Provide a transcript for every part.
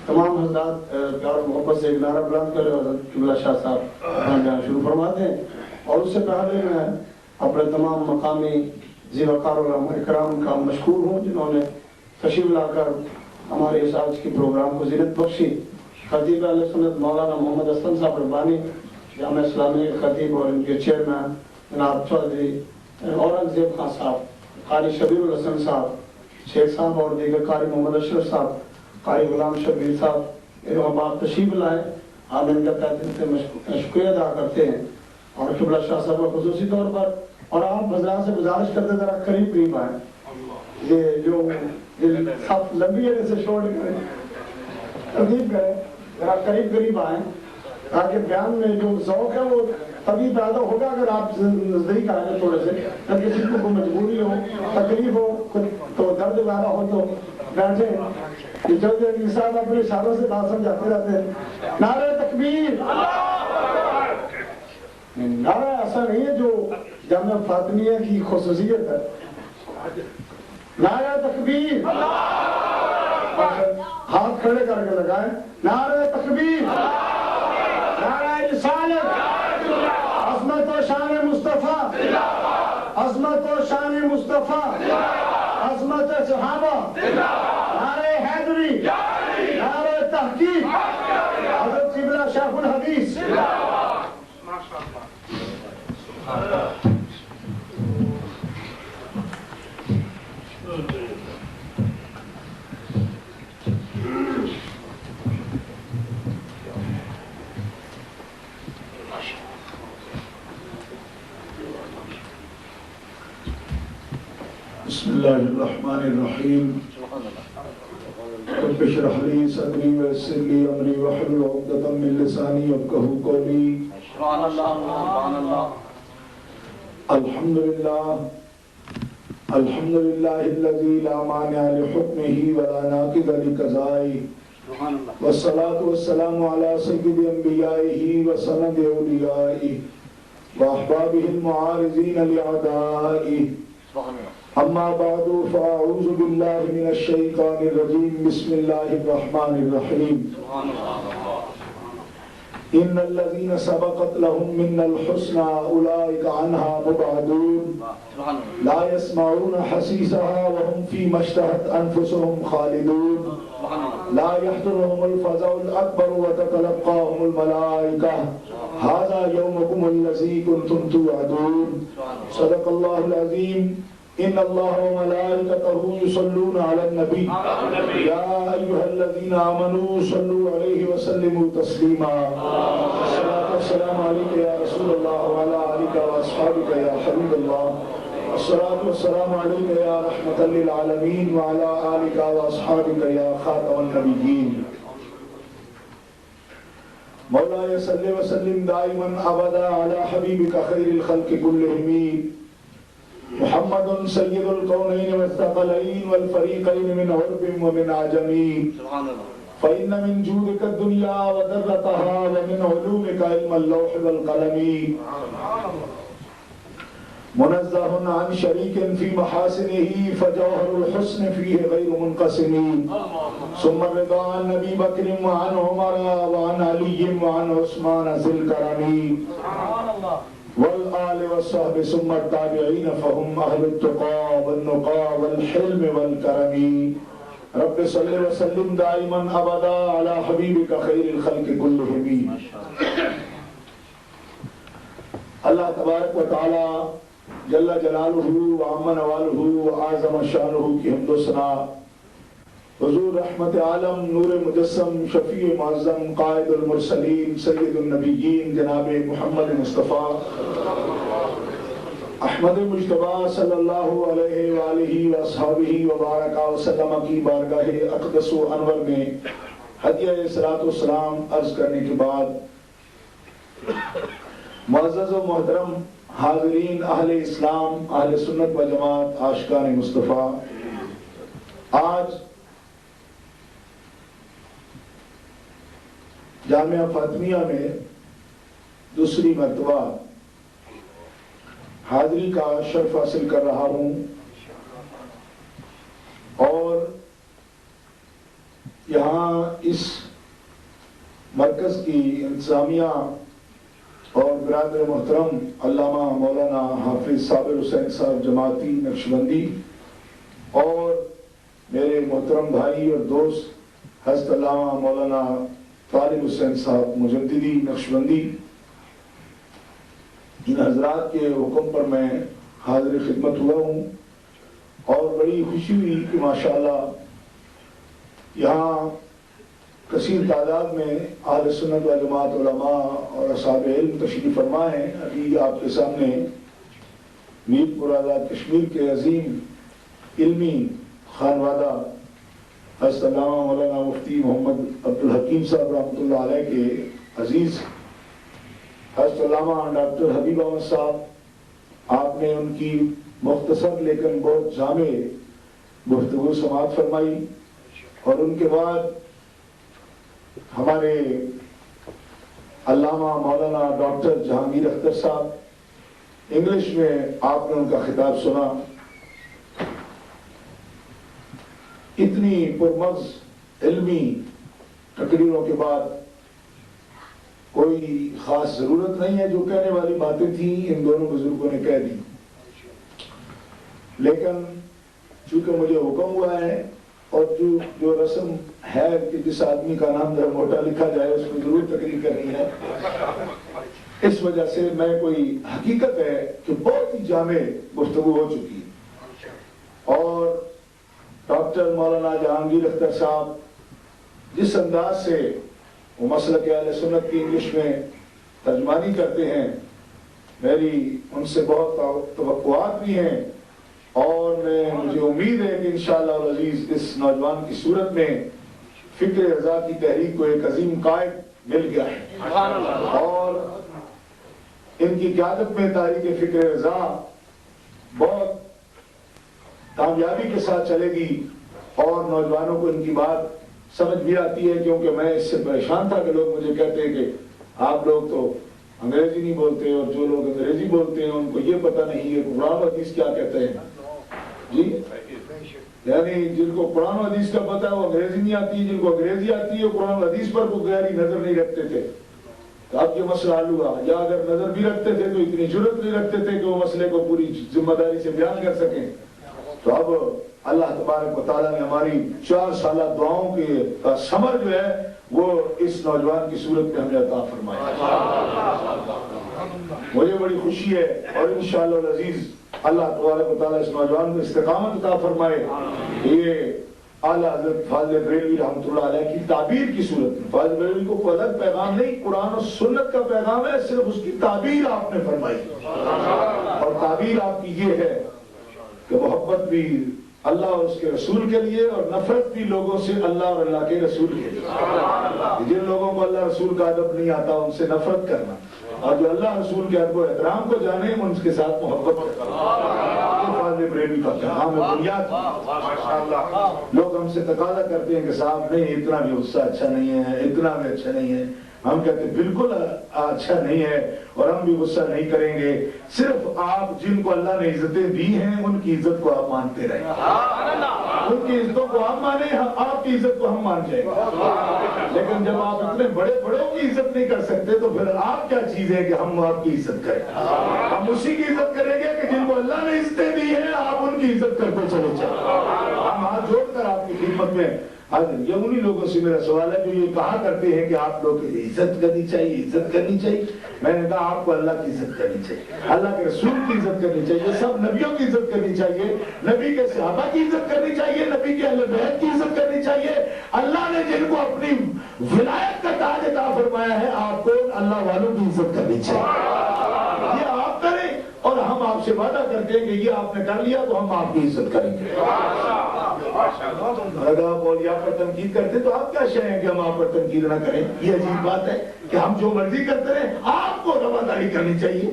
تمام حضرات پیار و محبت سے ایک نعرہ بلند کرے اور حضرت قبلہ شاہ صاحب اپنا بیان شروع فرماتے ہیں. اور اس سے پہلے میں اپنے تمام مقامی ذی وقار علماء اکرام کا مشکور ہوں جنہوں نے تشریف لا کر ہمارے اس آج کے پروگرام کو زینت بخشی. خطیب اہل سنت مولانا محمد اسلم صاحب ربانی جامعہ اسلامی خطیب اور ان کے چیئرمین جناب چودھری اورنگزیب خان صاحب, قاری شبیر الحسن صاحب, شیخ صاحب اور دیگر قاری محمد اشرف صاحب, قاری غلام شبیر صاحب, انہوں بات تشریف لائے. ہم ان کا تہ دل سے شکریہ ادا کرتے ہیں. اور قبلہ شاہ صاحب کا خصوصی طور پر, اور آپ حضرات سے گزارش کرتے ذرا قریب قریب آئیں. یہ جو سب لمبی ہے اسے شورٹ کریں, ترتیب کریں, ذرا قریب قریب آئیں تاکہ بیان میں جو ذوق ہے وہ تبھی پیدا ہوگا اگر آپ نزدیک آئیں تھوڑے سے. اگر کسی کو کوئی مجبوری ہو, تکلیف ہو, تو درد وغیرہ ہو تو بیٹھیں. جلد صاحب اپنے اشاروں سے بات سمجھاتے رہتے ہیں. نعرہ تکبیر, نعرہ ایسا نہیں ہے جو جامعہ فاطمیہ کی خصوصیت ہے. نعرہ تکبیر, ہاتھ کھڑے کر کے لگائیں. نعرہ تکبیر, نعرہ رسالت, عظمت و شان مصطفیٰ, عظمت و شان مصطفیٰ, عظمت صحابہ, نعرہ حیدری, نعرہ تحقیق, حضرت قبلہ شیخ الحدیث. بسم اللہ الرحمن الرحیم. رب اشرح لی صدری ویسر لی امری واحلل عقدۃ من لسانی یفقهوا قولی. سبحان اللہ, سبحان اللہ. الحمدللہ, الحمدللہ الذی لا مانع لحکمہ ولا ناقض لقضائہ, والصلاة والسلام علی سید انبیائہ وسند اولیائہ واحبابہ المعارضین لأعدائہ. اما بعد فاعوذ باللہ من الشیطان الرجیم. بسم اللہ الرحمن الرحیم. ان الذین سبقت لهم منا الحسنى اولئک عنها مبعدون لا يسمعون حسیسها وهم فيما اشتهت انفسهم خالدون لا يحضرهم الفزع الاکبر وتتلقاهم الملائکة هذا يومكم الذی کنتم توعدون. صدق اللہ العظیم. ان اللہ وملائکتہ یصلون علی النبی یا ایھا الذین آمنوا صلوا علیہ وسلموا تسلیما. الصلاۃ والسلام علیک یا رسول اللہ وعلی آلک واصحابک یا حبیب اللہ. الصلاۃ والسلام علیک یا رحمۃ للعالمین وعلی آلک واصحابک یا خاتم النبیین. مولاي صل وسلم دائما ابدا على حبيبك خير الخلق كلهم محمد سيد الكونين والثقلين والفريقين من عرب ومن عجم. فإن من جودك الدنيا وذرتها ومن علومك علم اللوح والقلم. منزه عن شريك في محاسنه فجوهر الحسن فيه غير منقسم. ثم الرضا عن ابي بكر وعن عمر وعن علي وعن عثمان ذي الكرم والآل والصحب ثم التابعين فهم اهل التقى والنقى والحلم والكرم. رب صل وسلم دائما ابدا على حبيبك خير الخلق كلهم. اللہ تبارک و تعالی جل جلالہ وعم نوالہ وعظم شانہ کی حمد و ثنا حضور رحمت عالم نور مجسم شفیع معظم قائد المرسلین سید النبیین جناب محمد مصطفیٰ احمد مجتبیٰ صلی اللہ علیہ وآلہ واصحابہ وبارک وسلم کی بارگاہ اقدس و انور میں ہدیہ صلاۃ والسلام عرض کرنے کے بعد معزز و محترم حاضرین اہل اسلام اہل سنت و جماعت عاشقان مصطفیٰ، آج جامعہ فاطمیہ میں دوسری مرتبہ حاضری کا شرف حاصل کر رہا ہوں، اور یہاں اس مرکز کی انتظامیہ اور برادر محترم علامہ مولانا حافظ صابر حسین صاحب جماعتی نقشبندی اور میرے محترم بھائی اور دوست حضرت علامہ مولانا طالب حسین صاحب مجددی نقشبندی، ان حضرات کے حکم پر میں حاضر خدمت ہوا ہوں اور بڑی خوشی ہوئی کہ ماشاءاللہ یہاں کثیر تعداد میں اہل سنت و جماعت علماء اور اصحاب علم تشریف فرما ہیں۔ ابھی آپ کے سامنے میر پور آزاد کشمیر کے عظیم علمی خانوادہ حضرت علامہ مولانا مفتی محمد عبدالحکیم صاحب رحمۃ اللہ علیہ کے عزیز حضرت علامہ ڈاکٹر حبیب احمد صاحب، آپ نے ان کی مختصر لیکن بہت جامع گفتگو سماعت فرمائی، اور ان کے بعد ہمارے علامہ مولانا ڈاکٹر جہانگیر اختر صاحب، انگلش میں آپ نے ان کا خطاب سنا۔ اتنی پرمغز علمی تقریروں کے بعد کوئی خاص ضرورت نہیں ہے، جو کہنے والی باتیں تھیں ان دونوں بزرگوں نے کہہ دی، لیکن چونکہ مجھے حکم ہوا ہے اور جو رسم ہے کہ جس آدمی کا نام ذرا موٹا لکھا جائے اس میں ضرور تقریر کرنی ہے، اس وجہ سے میں کوئی حقیقت ہے کہ بہت ہی جامع گفتگو ہو چکی ہے، اور ڈاکٹر مولانا جہانگیر اختر صاحب جس انداز سے وہ مسلک اہل سنت کی انگلش میں ترجمانی کرتے ہیں، میری ان سے بہت توقعات بھی ہیں، اور مجھے امید ہے کہ انشاءاللہ العزیز اس نوجوان کی صورت میں فکر رضا کی تحریک کو ایک عظیم قائد مل گیا ہے، اور ان کی قیادت میں تحریک فکر رضا بہت کامیابی کے ساتھ چلے گی، اور نوجوانوں کو ان کی بات سمجھ بھی آتی ہے، کیونکہ میں اس سے پریشان تھا کہ لوگ مجھے کہتے ہیں کہ آپ لوگ تو انگریزی نہیں بولتے، اور جو لوگ انگریزی بولتے ہیں ان کو یہ پتہ نہیں ہے قرآن و حدیث کیا کہتے ہیں۔ جی، یعنی جن کو قرآن و حدیث کا پتہ ہے وہ انگریزی نہیں آتی، جن کو انگریزی آتی ہے قرآن و حدیث پر کوئی گہری نظر نہیں رکھتے تھے۔ تو اب یہ مسئلہ حل ہوا، یا اگر نظر بھی رکھتے تھے تو اتنی جرأت نہیں رکھتے تھے کہ وہ مسئلے کو پوری ذمہ داری سے بیان کر سکیں۔ تو اب اللہ تبارک و تعالیٰ نے ہماری 4 سالہ دعاؤں کا ثمر جو ہے وہ اس نوجوان کی صورت میں ہمیں عطا فرمایا۔ مجھے بڑی خوشی ہے، اور انشاءاللہ العزیز اللہ تبارک و تعالیٰ اس نوجوان کو استقامت عطا فرمائے۔ یہ اعلیٰ حضرت فاضل بریلوی رحمۃ اللہ علیہ کی تعبیر کی صورت میں، فاضل بریلوی کو کوئی الگ پیغام نہیں، قرآن و سنت کا پیغام ہے، صرف اس کی تعبیر آپ نے فرمائی، اور تعبیر آپ کی یہ ہے کہ محبت بھی اللہ اور اس کے رسول کے لیے، اور نفرت بھی لوگوں سے اللہ اور اللہ کے رسول کے لیے۔ جن لوگوں کو اللہ رسول کا ادب نہیں آتا ان سے نفرت کرنا، اور جو اللہ رسول کے ادب و احترام کو جانے ان کے ساتھ محبت کرنا، یہ فاضل بریلوی کا پیغام ہے، بنیاد۔ لوگ ہم سے تقاضا کرتے ہیں کہ صاحب نہیں اتنا بھی غصہ اچھا نہیں ہے، اتنا بھی اچھا نہیں ہے، ہم کہتے ہیں بالکل اچھا نہیں ہے، اور ہم بھی غصہ نہیں کریں گے، صرف آپ جن کو اللہ نے عزتیں دی ہیں ان کی عزت کو آپ مانتے رہیں، ان کی عزتوں کو آپ مانیں، آپ کی عزت کو ہم مان جائیں گے۔ لیکن جب آپ اتنے بڑے بڑوں کی عزت نہیں کر سکتے تو پھر آپ کیا چیز ہے کہ ہم آپ کی عزت کریں؟ ہم اسی کی عزت کریں گے کہ جن کو اللہ نے عزتیں دی ہیں، آپ ان کی عزت کرتے چلے جائیں۔ ہم ہاتھ جوڑ کر آپ کی خدمت میں حاضر۔ یہ انہی لوگوں سے میرا سوال ہے جو یہ کہا کرتے ہیں کہ آپ لوگ عزت کرنی چاہیے، عزت کرنی چاہیے۔ میں نے کہا آپ کو اللہ کی عزت کرنی چاہیے، اللہ کے رسول کی عزت کرنی چاہیے، سب نبیوں کی عزت کرنی چاہیے، نبی کے صحابہ کی عزت کرنی چاہیے، نبی کے اہل بیت کی عزت کرنی چاہیے۔ اللہ نے جن کو اپنی ولایت کا تاج عطا فرمایا ہے، آپ کو اللہ والوں کی عزت کرنی چاہیے۔ یہ آپ کریں، اور ہم آپ سے وعدہ کرتے ہیں کہ یہ آپ نے کر لیا تو ہم آپ کی عزت کریں گے۔ اگر آپ اولیاء پر تنقید کرتے تو آپ کیا شے ہیں کہ ہم آپ پر تنقید نہ کریں؟ یہ عجیب بات ہے کہ ہم جو مرضی کرتے رہیں، آپ کو رواداری کرنی چاہیے۔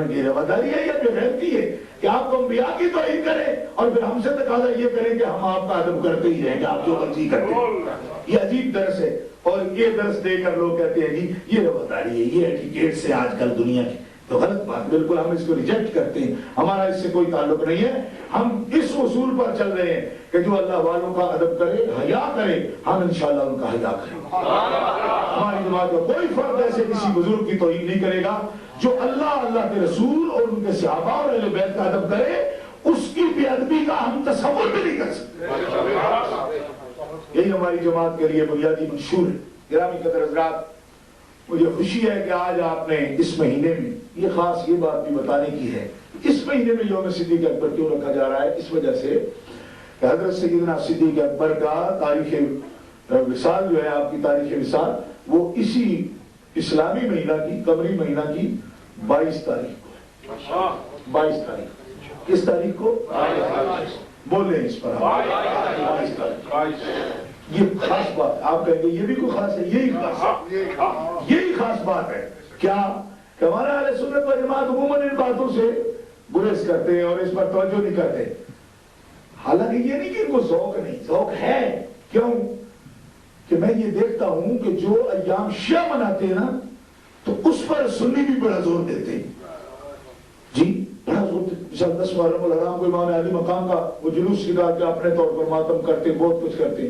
یہ رواداری ہے یا بے غیرتی ہے کہ آپ انبیاء کی توہین کریں اور پھر ہم سے تقاضا یہ کریں کہ ہم آپ کا ادب کرتے ہی رہیں گے، آپ جو مرضی کرتے ہیں؟ یہ عجیب درس ہے، اور یہ درس دے کر لوگ کہتے ہیں جی یہ رواداری ہے، یہ ایٹیکیٹ سے آج کل دنیا کی تو غلط بات، بالکل ہم اس کو ریجیکٹ کرتے ہیں، ہمارا اس سے کوئی تعلق نہیں ہے. ہم اس اصول پر چل رہے ہیں کہ جو اللہ والوں کا ادب کرے، حیا کرے، ہم انشاءاللہ ان کا حیا کریں. ہماری جماعت کا کوئی فرد ایسے کسی بزرگ کی توہین نہیں کرے گا. جو اللہ کے رسول اور ان کے صحابہ اور اہل بیت کا ادب کرے، اس کی بے ادبی کا ہم تصور بھی نہیں کر سکتے. یہی ہماری جماعت کے لیے بنیادی منشور ہے. گرامی قدر حضرات، مجھے خوشی ہے کہ آج آپ نے اس مہینے میں یہ خاص یہ بات بھی بتانے کی ہے، اس مہینے میں یوم صدیق اکبر کیوں رکھا جا رہا ہے؟ اس وجہ سے کہ حضرت سیدنا صدیق اکبر کا تاریخ وصال جو ہے، آپ کی تاریخ وصال، وہ اسی اسلامی مہینہ کی، قمری مہینہ کی 22 تاریخ کو. 22 تاریخ کس تاریخ کو؟ بولیں اس پر. 22 تاریخ. یہ خاص بات، آپ کہیں گے یہ بھی کوئی خاص ہے، یہی خاص بات ہے. کیا کہ ہمارا اہل سنت و جماعت عموماً ان باتوں سے گریز کرتے ہیں اور اس پر توجہ نہیں کرتے. حالانکہ یہ نہیں کہ ان کو ذوق نہیں، ذوق ہے. کیوں کہ میں یہ دیکھتا ہوں کہ جو ایام شیعہ مناتے ہیں نا، تو اس پر سنی بھی بڑا زور دیتے ہیں. جی بڑا زور دیتے. 10 محرم الحرام کو امام علی مقام کا وہ جلوس نکال کے اپنے طور پر ماتم کرتے، بہت کچھ کرتے.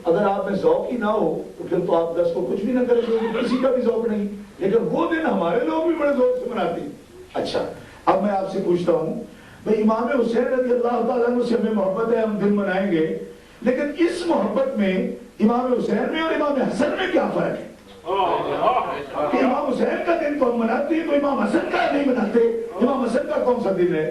اگر آپ میں ذوق ہی نہ ہو تو پھر تو آپ 10 کو کچھ بھی نہ کریں گے، کسی کا بھی ذوق نہیں. لیکن وہ دن ہمارے لوگ بھی بڑے ذوق سے مناتے ہیں. اچھا، اب میں آپ سے پوچھتا ہوں، بھئی امام حسین رضی اللہ تعالیٰ عنہ سے ہمیں محبت ہے، ہم دن منائیں گے، لیکن اس محبت میں امام حسین میں اور امام حسن میں کیا فرق ہے؟ کہ امام حسین کا دن تو ہم مناتے ہیں، تو امام حسن کا نہیں مناتے. امام حسن کا کون سا دن ہے؟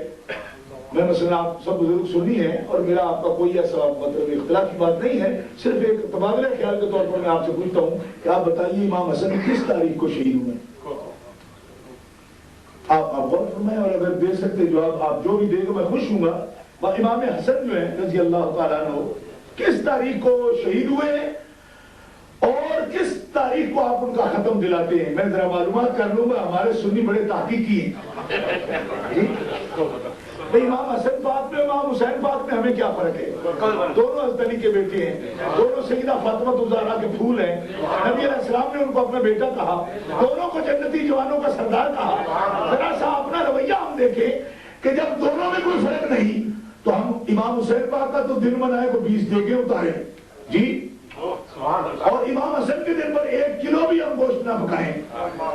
میں مثلا آپ سب بزرگ سنی ہے، اور میرا آپ کا کوئی ایسا مطلب اختلاف کی بات نہیں ہے، صرف ایک تبادلہ خیال کے طور پر میں آپ سے پوچھتا ہوں کہ آپ بتائیے امام حسن کس تاریخ کو شہید ہوئے؟ آپ غور فرمائیں، اور اگر دے سکتے جواب، آپ جو بھی دے گا میں خوش ہوں گا. امام حسن جو ہے رضی اللہ تعالیٰ عنہ کس تاریخ کو شہید ہوئے اور کس تاریخ کو آپ ان کا ختم دلاتے ہیں؟ میں ذرا معلومات کر لوں گا، ہمارے سنی بڑے تحقیقی ہیں. امام حسن پاک میں امام حسین پاک میں ہمیں کیا فرق ہے؟ دونوں حضرت علی کے بیٹے ہیں، دونوں سیدہ فاطمہ الزہرا کے پھول ہیں. نبی علیہ السلام نے ان کو اپنا بیٹا کہا، دونوں کو جنتی جوانوں کا سردار کہا. ذرا سا اپنا رویہ ہم دیکھیں کہ جب دونوں میں کوئی فرق نہیں تو ہم امام حسین پاک کا تو دن منائے کو 20 دیگیں اتارے جی، اور امام حسن کے دن پر 1 کلو بھی ہم گوشت نہ پکائیں،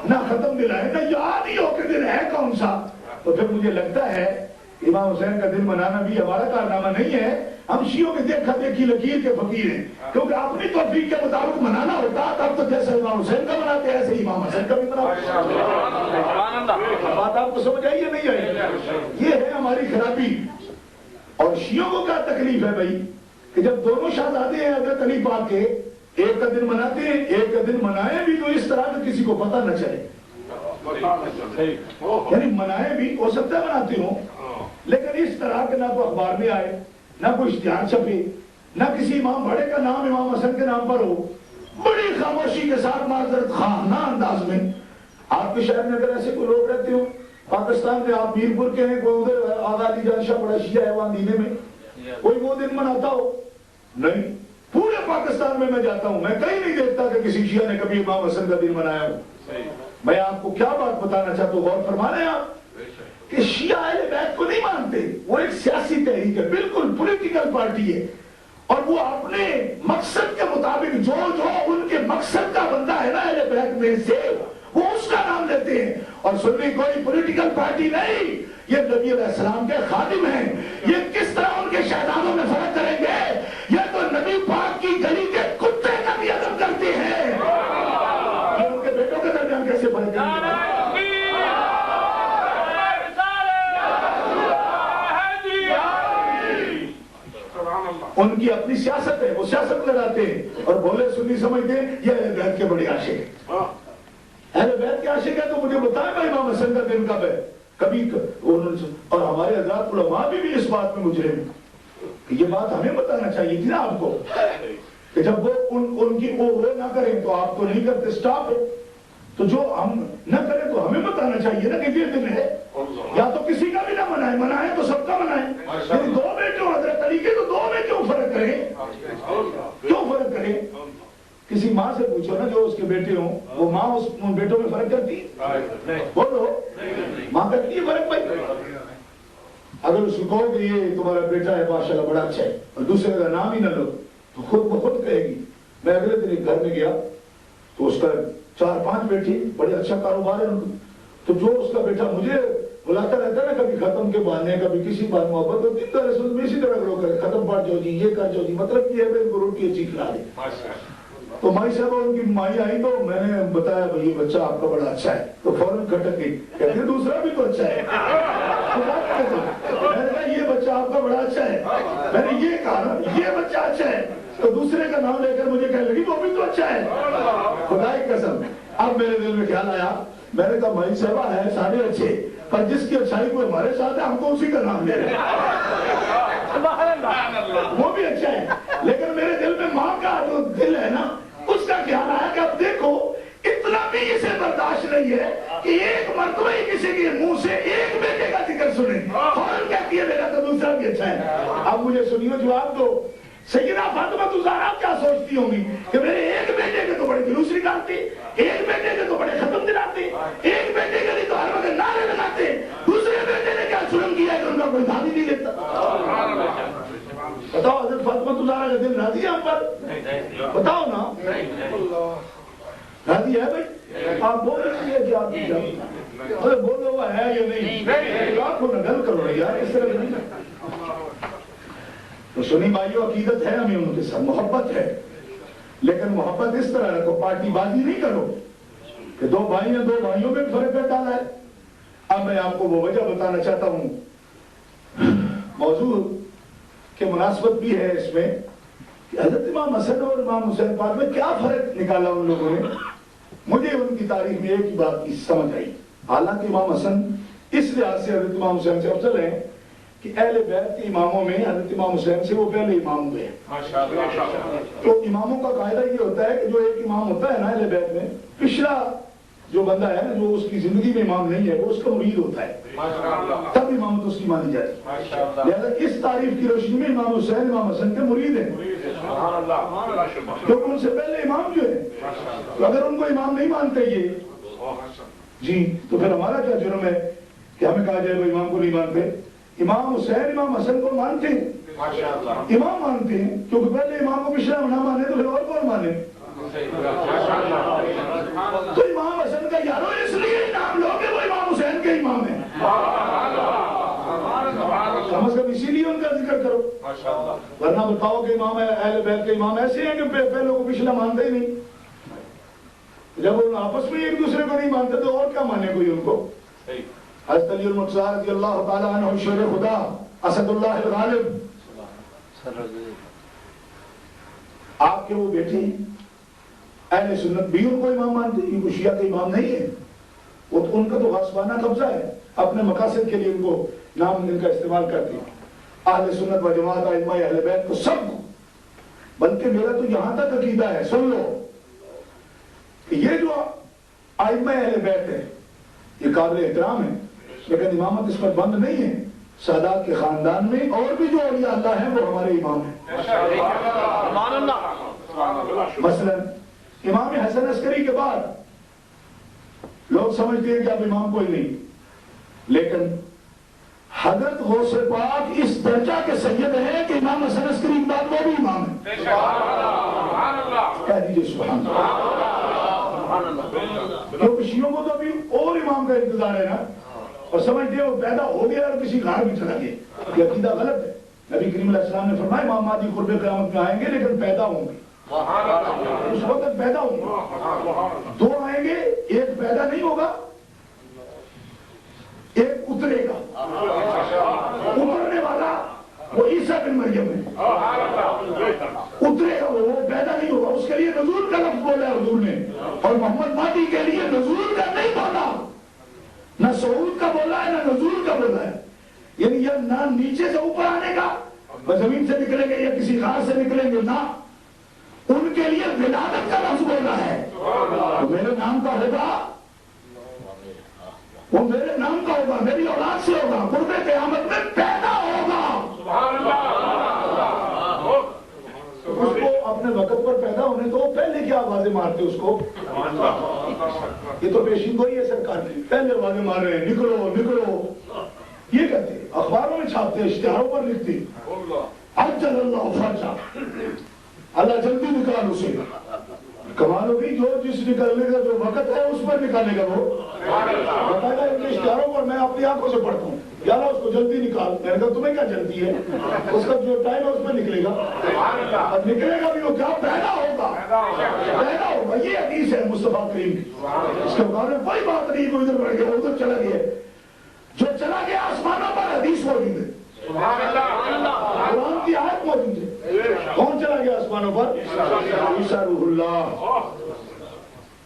نہ ختم دلائیں، نہ یاد ہی ہو کہ دن ہے کون سا. تو پھر مجھے لگتا ہے امام حسین کا دن منانا بھی ہمارا کارنامہ نہیں ہے. ہم شیعوں کے دیکھا دیکھی لکیر کے فقیر ہیں، کیونکہ اپنی توفیق کے مطابق منانا ہوتا تب تو جیسے امام حسین کا مناتے ایسے امام حسن کا بھی مناتے. بات آپ کو سمجھ آئی یا نہیں آئی؟ یہ ہے ہماری خرابی. اور شیعوں کو کیا تکلیف ہے بھائی کہ جب دونوں شہزادے ہیں حضرت علی پاک کے، ایک کا دن مناتے ہیں، ایک کا دن منائیں بھی تو اس طرح کہ کسی کو پتہ نہ چلے. یعنی منائیں بھی ہو سکتا ہے مناتے ہوں، لیکن اس طرح کے نہ تو اخبار میں آئے، نہ کوئی اشتہار چھپے، نہ کسی امام بڑے کا نام امام حسن کے نام پر ہو. بڑی خاموشی کے ساتھ معذرت خواہانہ انداز میں آپ کے شہر میں اگر ایسے کوئی لوگ رہتے ہو، پاکستان میں آپ میرپور کے ہیں، کوئی ادھر آغا علی جان شاہ بڑا شیعہ ہے وہاں دینے میں، کوئی وہ دن مناتا ہو؟ نہیں. پورے پاکستان میں میں جاتا ہوں، میں کہیں نہیں دیکھتا کہ کسی شیعہ نے کبھی امام حسن کا دن منایا ہو. میں آپ کو کیا بات بتانا چاہتا ہوں، غور فرمانے آپ کہ شیعہ اہل بیت کو نہیں مانتے. وہ ایک سیاسی تحریک ہے، بالکل پولیٹیکل پارٹی ہے، اور وہ اپنے مقصد کے مطابق جو ان کے مقصد کا بندہ ہے نا اہل بیت میں سے، وہ اس کا نام لیتے ہیں. اور سنی کوئی پولیٹیکل پارٹی نہیں، یہ نبی علیہ السلام کے خادم ہیں. یہ کس طرح ان کے شہزادوں میں فرق کریں گے؟ یہ تو نبی پاک کی گلی کے کتے کا بھی ادب کرتے ہیں، یہ ان کے بیٹوں کے درمیان کیسے فرق کریں گے؟ ان کی اپنی سیاست ہے، وہ سیاست لڑاتے ہیں اور بولے سنی سمجھتے ہیں یہ اہل بیت کے بڑے عاشق ہیں. اہل بیت کے عاشق ہیں تو مجھے بتائیں بھائی امام حسن کا دن کب ہے؟ کبھی. اور ہمارے حضرات علماء بھی اس بات میں مجرم ہیں. یہ بات ہمیں بتانا چاہیے تھی نا آپ کو کہ جب وہ ان کی وہ نہ کریں تو آپ تو نہیں کرتے، سٹاپ ہے. تو جو ہم نہ کریں تو ہمیں بتانا چاہیے نا کہ یہ دن ہے. یا تو کسی کا بھی نہ منائیں تو سب کا منائیں. لیکن 2 بیٹوں حضرت علی کے تو 2 میں کیوں فرق کریں؟ کیوں فرق کریں؟ کسی ماں سے پوچھو نا جو اس کے بیٹے ہوں، وہ ماں ان بیٹوں میں فرق کرتی ہے؟ بولو، ماں کرتی ہے فرق بھائی؟ اگر اس کو کہو کہ یہ تمہارا بیٹا ہے ماشاءاللہ بڑا اچھا ہے، اور دوسرے کا نام ہی نہ لو، تو خود بخود کہے گی۔ میں اگلے دن ایک گھر میں گیا تو اس کا 4-5 بیٹی، بڑے اچھا کاروبار ہے ان کو، تو جو اس کا بیٹا مجھے بلاتا رہتا ہے نا، کبھی ختم کے بہانے، کبھی کسی بات محبت ہوتی ہے، رسول میں اسی طرح لوگ کرے، ختم پڑھ جاؤ جی، یہ کر جاؤ جی، مطلب یہ ہے ان کو روٹی اچھی کھلا دے۔ تو مائی صاحب ان کی مائی آئی تو میں نے بتایا بھائی یہ بچہ آپ کا بڑا اچھا ہے، تو فوراً کھٹک گئی، کہتے ہیں دوسرا بھی تو اچھا ہے۔ میں نے کہا یہ بچہ آپ کا بڑا اچھا ہے، میں نے یہ کہا نا یہ بچہ اچھا ہے، تو دوسرے کا نام لے کر مجھے کہنے لگی وہ بھی تو اچھا ہے۔ خدا کی قسم، اب میرے دل میں خیال آیا، میں نے کہا مائی صاحبہ ہے سارے اچھے، پر جس کی اچھائی کو ہمارے ساتھ ہے ہم تو اسی کا نام لے رہے ہیں، وہ بھی اچھا ہے، لیکن میرے دل میں ماں کا جو دل ہے نا اس کا خیال آیا کہ اب دیکھو اتنا بھی اسے برداشت نہیں ہے کہ ایک مرتبہ ہی کسی کے منہ سے ایک بیٹے کا ذکر سنے، فوراً کہتی ہے میرا تو دوسرا بھی اچھا ہے۔ اب مجھے سنیو جواب دو، سیدہ فاطمہ الزہرا کیا سوچتی ہوں گی کہ میرے ایک بیٹے کے تو بڑے جلوس نکالتے، ایک بیٹے کے تو بڑے ختم دلاتے، ایک بیٹے کے لیے تو ہر وقت نعرے لگاتے، دوسرے بیٹے نے کیا ظلم کیا کہ ان کا کوئی دھیان ہی نہیں لیتا۔ بتاؤ حضرت فاطمہ الزہرا کا دل راضی ہے ہم پر؟ بتاؤ نا، راضی ہے بھائی؟ آپ بول رہے ہیں کہ آپ کی جب بولو وہ ہے یا نہیں، آپ کو نگل کرو یار، اس طرح نہیں۔ تو سنی بھائیو، عقیدت ہے ہمیں ان کے ساتھ، محبت ہے، لیکن محبت اس طرح رکھو، پارٹی بازی نہیں کرو کہ دو بھائی ہیں، دو بھائیوں میں فرق کر ڈالا ہے۔ اب میں آپ کو وہ وجہ بتانا چاہتا ہوں، موضوع کہ مناسبت بھی ہے اس میں کہ حضرت امام حسن اور امام حسین پاک میں کیا فرق نکالا ان لوگوں نے۔ مجھے ان کی تاریخ میں ایک ہی بات کی سمجھ آئی، حالانکہ امام حسن اس لحاظ سے حضرت امام حسین سے افضل ہیں کہ اہل بیت کے اماموں میں حضرت امام حسین سے وہ پہلے امام ہوئے ہیں۔ تو اماموں کا قاعدہ یہ ہوتا ہے کہ جو ایک امام ہوتا ہے نا اہل بیت میں، پچھلا جو بندہ ہے نا جو اس کی زندگی میں امام نہیں ہے وہ اس کا مرید ہوتا ہے، تب امامت اس کی مانی جاتی ہے۔ لہذا اس تعریف کی روشنی میں امام حسین امام حسن کے مرید ہیں، کیونکہ ان سے پہلے امام جو ہے، تو اگر ان کو امام نہیں مانتے یہ جی تو پھر ہمارا کیا جرم ہے کہ ہمیں کہا جائے وہ امام کو نہیں مانتے۔ امام حسین امام حسن کو مانتے ہیں، امام مانتے ہیں، کیونکہ پہلے امام کو پچھلا نہ مانے تو پھر اور کون مانے؟ تو امام حسن کا یارو اس لیے نام لو کہ وہ امام حسین کے امام ہیں، کم از کم اسی لیے ان کا ذکر کرو، ورنہ بتاؤ کہ امام اہل بیت کے امام ایسے ہیں کہ پہلوں کو پچھلا مانتے ہی نہیں۔ جب ان آپس میں ایک دوسرے کو نہیں مانتے تو اور کیا مانے کوئی ان کو۔ حضرت علی المرتضیٰ رضی اللہ تعالیٰ عنہ شیر خدا اسد اللہ الغالب، آپ کے وہ بیٹے اہل سنت بھی ان کو امام مانتے ہیں، یہ شیعہ کے امام نہیں ہے، وہ تو ان کا تو غصبانہ قبضہ ہے، اپنے مقاصد کے لیے ان کو نام ان کا استعمال کرتے ہیں۔ اہل سنت و جماعت ائمہ اہل بیت کو سب کو، بلکہ میرا تو یہاں تک عقیدہ ہے، سن لو کہ یہ جو ائمہ اہل بیت ہے یہ قابل احترام ہے، لیکن امامت اس پر بند نہیں ہے۔ سادات کے خاندان میں اور بھی جو اولیاء اللہ ہیں وہ ہمارے امام ہیں۔ مثلا امام حسن عسکری کے بعد لوگ سمجھتے ہیں کہ اب امام کوئی نہیں، لیکن حضرت غوث پاک اس درجہ کے سید ہیں کہ امام حسن عسکری کے بعد وہ بھی امام ہیں۔ کہہ دیجئے سبحان اللہ، کیونکہ شیعوں کو تو ابھی اور امام کا انتظار ہے نا، اور سمجھتے ہیں وہ پیدا ہو گیا اور کسی غار میں چلا گیا، یہ عقیدہ غلط ہے۔ نبی کریم علیہ السلام نے فرمایا امام مہدی قرب قیامت میں آئیں گے لیکن پیدا ہوں گے، اس وقت پیدا ہوں گے، دو آئیں گے، ایک پیدا نہیں ہوگا، ایک اترے گا، اترنے والا وہ عیسیٰ بن مریم ہے، اترے گا وہ پیدا نہیں ہوگا، اس کے لیے نزول کا لفظ بولا ہے حضور نے، اور محمد مہدی کے لیے نزول کا نہیں بولا، نہ صعود کا بولا ہے نہ نزول کا بولا ہے، یعنی یہ نہ نیچے سے اوپر آنے کا، وہ زمین سے نکلیں گے یا کسی غار سے نکلیں گے، نہ، ان کے لیے ولادت کا لفظ بولا ہے، تو میرے نام کا ہوگا، وہ میرے نام کا ہوگا، میری اولاد سے ہوگا، قرب قیامت میں پیدا ہوگا، اس کو اپنے وقت پر پیدا ہونے تو پہلے کیا آوازیں مارتے اس کو؟ یہ تو پیشین گوئی ہے سرکار کی، پہلے آوازیں مار رہے ہیں نکلو نکلو، یہ کہتے ہیں، اخباروں میں چھاپتے ہیں، اشتہاروں پر لکھتے ہیں عجل اللہ فرجہ، اللہ جلدی نکال اسے. کمال ہوگی جو جس نکالنے کا جو وقت ہے اس پر نکالے گا وہ بتائے گا. ان کے اشتہاروں پر میں اپنی آنکھوں سے پڑھتا ہوں، یا اللہ اس کو جلدی نکال. میں نے کہا تمہیں کیا جلدی ہے؟ اس کا جو ٹائم ہے اس میں نکلے گا، اور نکلے گا بھی وہ کیا پیدا ہوگا، پیدا ہوگا. یہ حدیث ہے مصطفیٰ کریم کی. اس کے مقابلے میں کوئی بات نہیں، کوئی ادھر بڑھ گیا ادھر چلا گیا. جو چلا گیا آسمانوں پر حدیث موجود ہے، قرآن کی آیت موجود ہے. کون چلا گیا آسمانوں پر؟ عیسیٰ روح اللہ.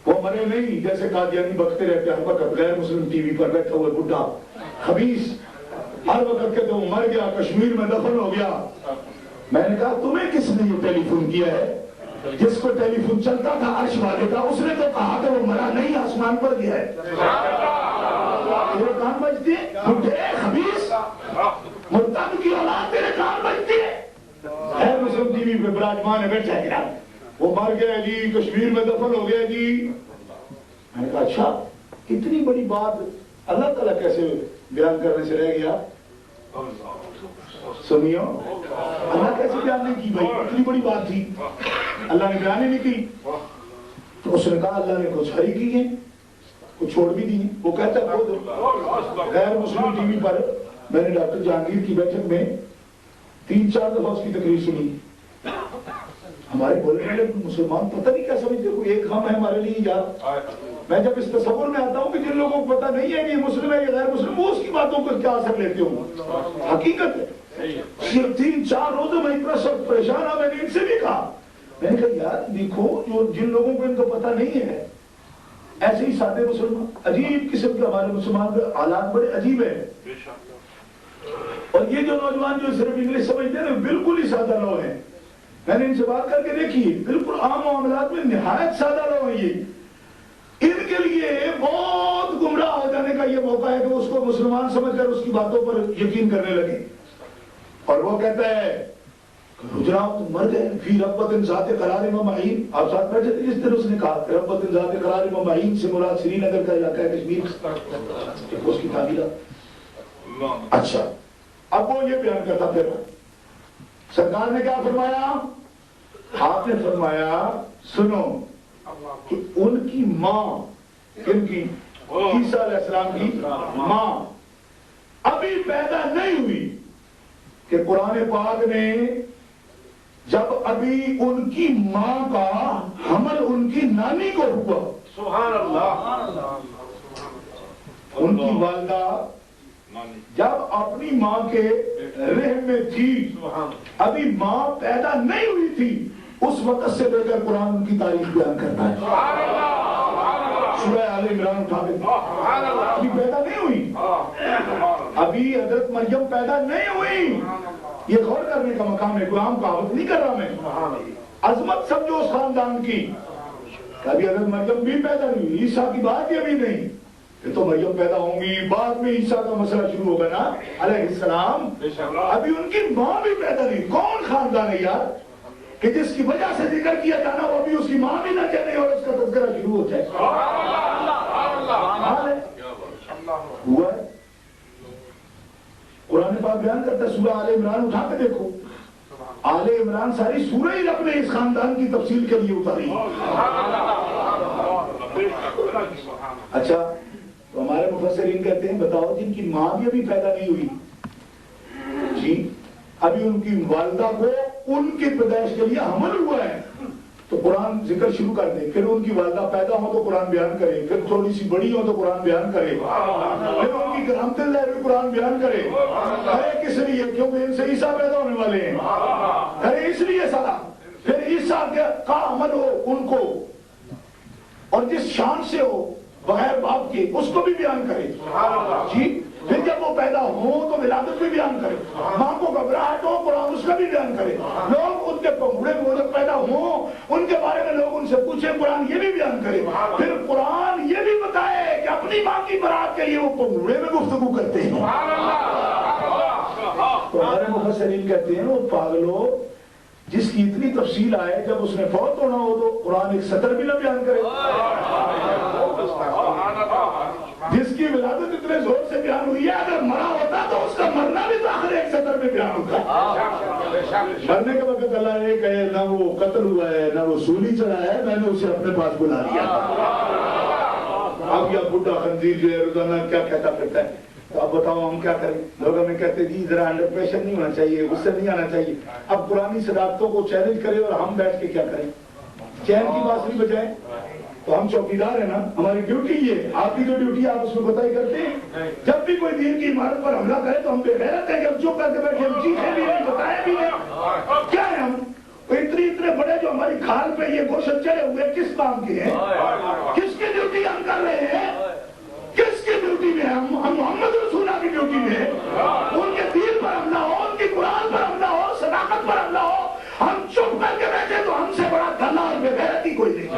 وہ مرے نہیں جیسے قادیانی بکتے رہتے ہیں ہر وقت، غیر مسلم ٹی وی پر بیٹھا ہوا بڈھا خبیث ہر وقت کہتے وہ مر گیا، کشمیر میں دفن ہو گیا. میں نے کہا تمہیں کس نے یہ ٹیلی فون کیا ہے؟ جس کو ٹیلی فون چلتا تھا عرش والے کا، اس نے تو کہا کہ وہ مرا نہیں، آسمان پر گیا ہے. تیرے کان بجتے بڈھے خبیث مرتد کی اولاد، تیرے کان بجتی ہے. غیر مسلم ٹی وی پہ براجمان ہے، بیٹھا ہے وہ مر گیا جی، کشمیر میں دفن ہو گیا جی. میں نے کہا اچھا اتنی بڑی بات اللہ تعالیٰ کیسے بیان کرنے سے رہ گیا؟ سنیو، اللہ کیسے بیان نہیں کی بھائی؟ اتنی بڑی بات تھی، اللہ نے بیان ہی نہیں کی. تو اس نے کہا اللہ نے کچھ ہری کی ہیں، کچھ چھوڑ بھی دی ہیں. وہ کہتا ہے خود غیر مسلم ٹی وی پر میں نے ڈاکٹر جہانگیر کی بیٹھک میں 3-4 دفعہ اس کی تقریر سنی. ہمارے بولنے والے مسلمان پتہ نہیں کیا سمجھتے، کوئی ایک ہم ہے ہمارے لیے یار. میں جب اس تصور میں آتا ہوں کہ جن لوگوں کو پتہ نہیں ہے کہ یہ مسلم ہے یہ غیر مسلم، وہ اس کی باتوں کو کیا اثر لیتے ہوں. حقیقت ہے. 3-4 روزوں میں اتنا سخت پریشان ہوں. میں نے ان سے بھی کہا، میں نے کہا یار دیکھو جو جن لوگوں کو ان کو پتہ نہیں ہے، ایسے ہی سادے مسلمان، عجیب قسم کے ہمارے مسلمان کے حالات بڑے عجیب ہیں. اور یہ جو نوجوان جو صرف انگلش سمجھتے ہیں بالکل ہی سادہ لوگ ہیں. میں نے ان سے بات کر کے دیکھی، بالکل عام معاملات میں نہایت سادہ لوگ ہیں. یہ ان کے لیے بہت گمراہ ہو جانے کا یہ موقع ہے کہ اس کو مسلمان سمجھ کر اس کی باتوں پر یقین کرنے لگے. اور وہ کہتا ہے حجرات مر گئے فی ربت ذات قرار و معین. آپ ساتھ بیٹھے تھے جس طرح اس نے کہا ربت ذات قرار و معین سے مراد سری نگر کا علاقہ ہے، کشمیر، اس کی تعبیرات. اچھا اب وہ یہ بیان کرتا پھر سرکار نے کیا فرمایا؟ آپ نے فرمایا سنو کہ ان کی ماں، ان کی عیسیٰ علیہ السلام کی ماں ابھی پیدا نہیں ہوئی کہ قرآن پاک نے جب ابھی ان کی ماں کا حمل ان کی نانی کو ہوا، سبحان اللہ، ان کی والدہ جب اپنی ماں کے رحم میں تھی، ابھی ماں پیدا نہیں ہوئی تھی، اس وقت سے لے کر قرآن ان کی تاریخ بیان کرتا ہے. سورہ آل عمران اٹھا کے ابھی پیدا نہیں ہوئی، ابھی حضرت مریم پیدا نہیں ہوئی. یہ غور کرنے کا مقام ہے، کوئی عام کہاوت نہیں کر رہا میں. عظمت سمجھو اس خاندان کی. ابھی حضرت مریم بھی پیدا نہیں ہوئی، عیسیٰ کی بات بھی ابھی نہیں. یہ تو مریم پیدا ہوں گی، بعد میں عیسیٰ کا مسئلہ شروع ہوگا نا علیہ السلام. ابھی ان کی ماں بھی پیدا نہیں. کون خاندان ہے یار کہ جس کی وجہ سے ذکر کیا جانا وہ ابھی اس کی ماں بھی نہ جانے اور اس کا تذکرہ شروع ہو جائے؟ ہوا ہے. قرآن پاک بیان کرتا ہے، سورہ آل عمران اٹھا کے دیکھو. آل عمران ساری سورہ ہی رب نے اس خاندان کی تفصیل کے لیے اتاری. اچھا تو ہمارے مفسرین کہتے ہیں بتاؤ جن کی ماں بھی ابھی پیدا نہیں ہوئی جی، ابھی ان کی والدہ کو ان کی پیدائش کے لیے حمل ہوا ہے، تو قرآن ذکر شروع کر دے. پھر ان کی والدہ پیدا ہو تو قرآن بیان کرے، پھر تھوڑی سی بڑی ہو تو قرآن بیان کرے، پھر ان کی گرامت اللہ بھی قرآن بیان کرے. ارے کس لیے؟ کیونکہ ان سے عیسیٰ پیدا ہونے والے ہیں. ارے اس لیے سارا پھر عیسیٰ کا حمل ہو ان کو، اور جس شان سے ہو بغیر باپ کے اس کو بھی بیان کرے جی. پھر جب وہ پیدا ہو تو ولادت بھی بیان کرے، ماں کو گھبراہٹ ہو قرآن اس کا بھی بیان کرے. لوگ ان کے پنگڑے میں جب پیدا ہوں ان کے بارے میں لوگ ان سے پوچھیں، قرآن یہ بھی بیان کرے. پھر قرآن یہ بھی بتائے کہ اپنی ماں کی برات کے لیے وہ پنگڑے میں گفتگو کرتے ہیں. تو ہمارے مفسرین کہتے ہیں وہ پاگلو جس کی اتنی تفصیل آئے جب اس نے فوت ہونا ہو تو قرآن ایک سطر بھی نہ بیان کرے، جس کی ولادت اتنے زور سے بیان ہوئی ہے اگر مرا ہوتا تو اس کا مرنا بھی تو آخر ایک سطر میں بیان ہوتا۔ مرنے کے وقت اللہ یہ کہے نہ وہ قتل ہوا ہے نہ وہ سولی چڑھا ہے، میں نے اسے اپنے پاس بلا لیا۔ اب یہ بڈھا خنزیر جو ہے روزانہ کیا کہتا پھرتا ہے، تو اب بتاؤ ہم کیا کریں؟ لوگ ہمیں کہتے جی ذرا انڈر پریشر نہیں ہونا چاہیے، غصے نہیں آنا چاہیے۔ اب پرانی صداقتوں کو چیلنج کرے اور ہم بیٹھ کے کیا کریں؟ چین کی بانسری بجائیں؟ تو ہم چوکیدار ہیں نا، ہماری ڈیوٹی یہ، آپ کی جو ڈیوٹی آپ اس میں بتائی کرتے ہیں۔ جب بھی کوئی دین کی عمارت پر حملہ کرے تو ہم بے غیرت ہیں کہ ہم چپ کر کے بیٹھے، ہم چیخیں بھی نہیں، بتائیں بھی نہیں۔ کیا ہے ہم اتنے بڑے جو ہماری کھال پہ یہ گوشت چڑھے ہوئے کس کام کے ہیں؟ کس کی ڈیوٹی ہم کر رہے ہیں؟ کس کی ڈیوٹی میں ہم محمد رسول اللہ کی ڈیوٹی میں، ان کے دین پر حملہ ہو، ان کی قرآن پر حملہ ہو، صداقت پر حملہ ہو، ہم چپ کر کے بیٹھے تو ہم سے بڑا دھنا اور بے غیرتی کوئی نہیں۔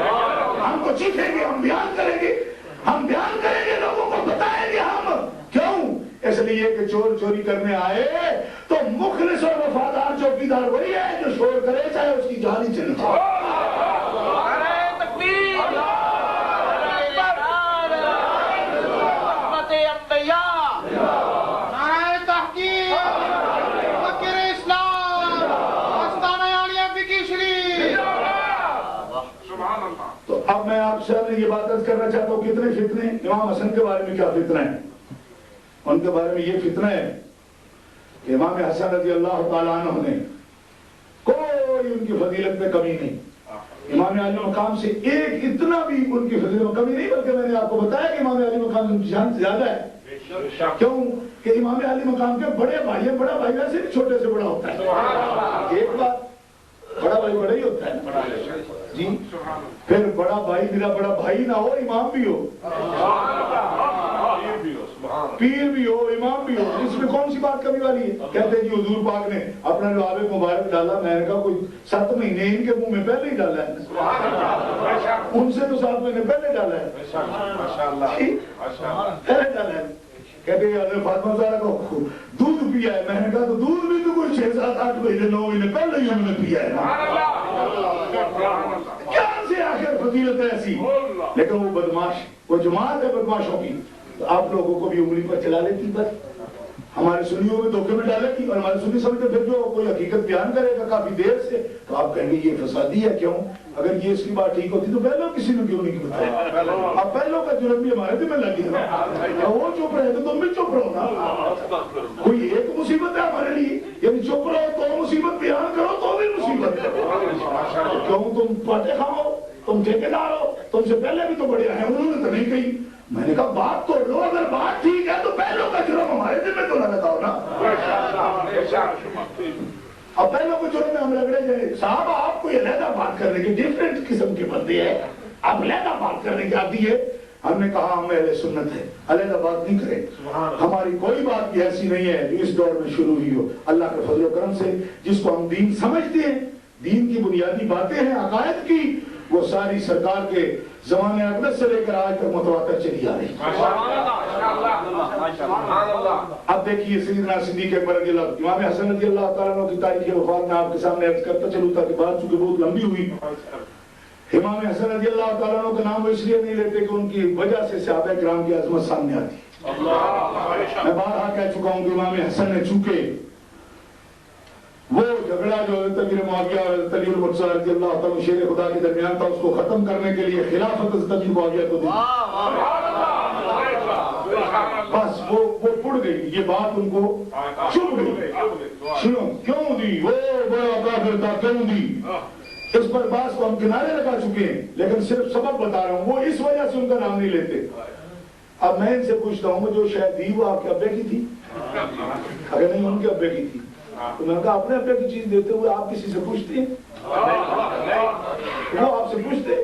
ہم کو چیخیں گے، ہم بیان کریں گے، ہم بیان کریں گے، لوگوں کو بتائیں گے ہم کیوں؟ اس لیے کہ چور چوری کرنے آئے تو مخلص اور وفادار چوکیدار وہی ہے جو شور کرے چاہے اس کی جان ہی چلی جائے۔ تو اب میں آپ سے یہ بات عرض کرنا چاہتا ہوں، کتنے فتنے امام حسن کے بارے میں، کیا فتنہ ہے ان کے بارے میں؟ یہ فتنہ ہے کہ امام حسن رضی اللہ تعالیٰ عنہ نے کوئی ان کی فضیلت میں کمی نہیں، امام علی مقام سے ایک اتنا بھی ان کی فضیلت میں کمی نہیں، بلکہ میں نے آپ کو بتایا کہ امام علی مقام ان کی شان سے زیادہ ہے۔ کیوں کہ امام علی مقام کے بڑے بھائی ہیں، بڑا بھائی ویسے بھی چھوٹے سے بڑا ہوتا ہے، ایک بات بڑا بھائی بڑا ہی ہوتا ہے جی، پھر بڑا بھائی میرا بڑا بھائی نہ ہو، امام بھی ہو، پیر بھی ہو، امام بھی ہو، اس میں کون سی بات کمی والی ہے؟ کہتے ہیں جی حضور پاک نے اپنا جو آب مبارک ڈالا، میں نے کہا کوئی 7 مہینے ان کے منہ میں پہلے ہی ڈالا ہے، ان سے تو 7 مہینے پہلے ڈالا ہے، پہلے ڈالا ہے۔ کہتے ہیں حضرت فاطمہ زہرا کو دودھ پیا ہے، میں نے کہا تو دودھ بھی تو کوئی 6 7 8 مہینے 9 مہینے پہلے ہی انہوں نے پیا ہے، کیا سے آخر فضیلت ہے ایسی؟ لیکن وہ بدماش، وہ جماعت ہے بدماشوں کی، تو آپ لوگوں کو بھی انگلی پر چلا لیتی، بس ہمارے سنیوں میں دھوکے میں ڈالے گی، اور ہمارے سنی سمجھتے پھر جو کوئی حقیقت بیان کرے گا کافی دیر سے تو آپ کہیں گے یہ فسادی ہے۔ کیوں؟ اگر یہ اس کی بات ٹھیک ہوتی تو پہلو کسی نے کیوں نہیں بتایا؟ اب پہلو کا جرم بھی ہمارے دل میں لگ گیا، وہ چپ رہے تو تم بھی چپ رہو نا، کوئی ایک مصیبت ہے ہمارے لیے، یعنی چپ رہو تو مصیبت، بیان کرو تو بھی مصیبت ہے۔ کیوں؟ تم پاٹے کھاؤ، تم ٹھیکیدار ہو، تم سے پہلے بھی تو بڑے ہیں، انہوں نے تو نہیں کہی۔ میں نے کہا بات تو لو، اگر بات ٹھیک ہے تو پہلو کا جرم ہمارے دل میں تو نہ لگاؤ نا۔ اب پہلو کے جرم میں ہم رگڑے جائے، صاحب آپ کو یہ علیحدہ بات کرنے کے ڈیفرنٹ قسم کے بندے ہیں، آپ علیحدہ بات کرنے کے عادی ہے۔ ہم نے کہا ہم اہل سنت ہے، علیحدہ بات نہیں کریں، ہماری کوئی بات بھی ایسی نہیں ہے جو اس دور میں شروع ہوئی ہو، اللہ کے فضل و کرم سے جس کو ہم دین سمجھتے ہیں، دین کی بنیادی باتیں ہیں عقائد کی، وہ ساری سرکار کے زمانے اقدس سے لے کر آج تک متواتر چلی آ رہی۔ اب دیکھیے سیدنا صدیق اکبر رضی اللہ، امام حسن رضی اللہ تعالیٰ عنہ کی تاریخ وفات میں آپ کے سامنے عرض کرتا چلوں تاکہ بات چونکہ بہت لمبی ہوئی۔ امام حسن رضی اللہ تعالیٰ عنہ کا نام وہ اس لیے نہیں لیتے کہ ان کی وجہ سے صحابہ کرام کی عظمت سامنے آتی۔ میں بارہا کہہ چکا ہوں کہ امام حسن نے چونکہ وہ جھگڑا جو حضرت امیر معاویہ اور حضرت علی المرتضیٰ رضی اللہ تعالیٰ شیر خدا کے درمیان تھا، اس کو ختم کرنے کے لیے خلافت حضرت امیر معاویہ کو دی، بس وہ پڑ گئی، یہ بات ان کو چپ گئی۔ سنو کیوں دی؟ وہ بڑا کافر تھا، کیوں دی؟ اس پر بعض کو ہم کنارے لگا چکے ہیں، لیکن صرف سبب بتا رہا ہوں، وہ اس وجہ سے ان کا نام نہیں لیتے۔ اب میں ان سے پوچھتا ہوں جو شاید دی وہ آپ کے ابے کی تھی؟ اگر نہیں ان کے ابے کی تھی تو میں نے کہا اپنے ابے کی چیز دیتے ہوئے آپ کسی سے پوچھتے ہیں؟ وہ آپ سے پوچھتے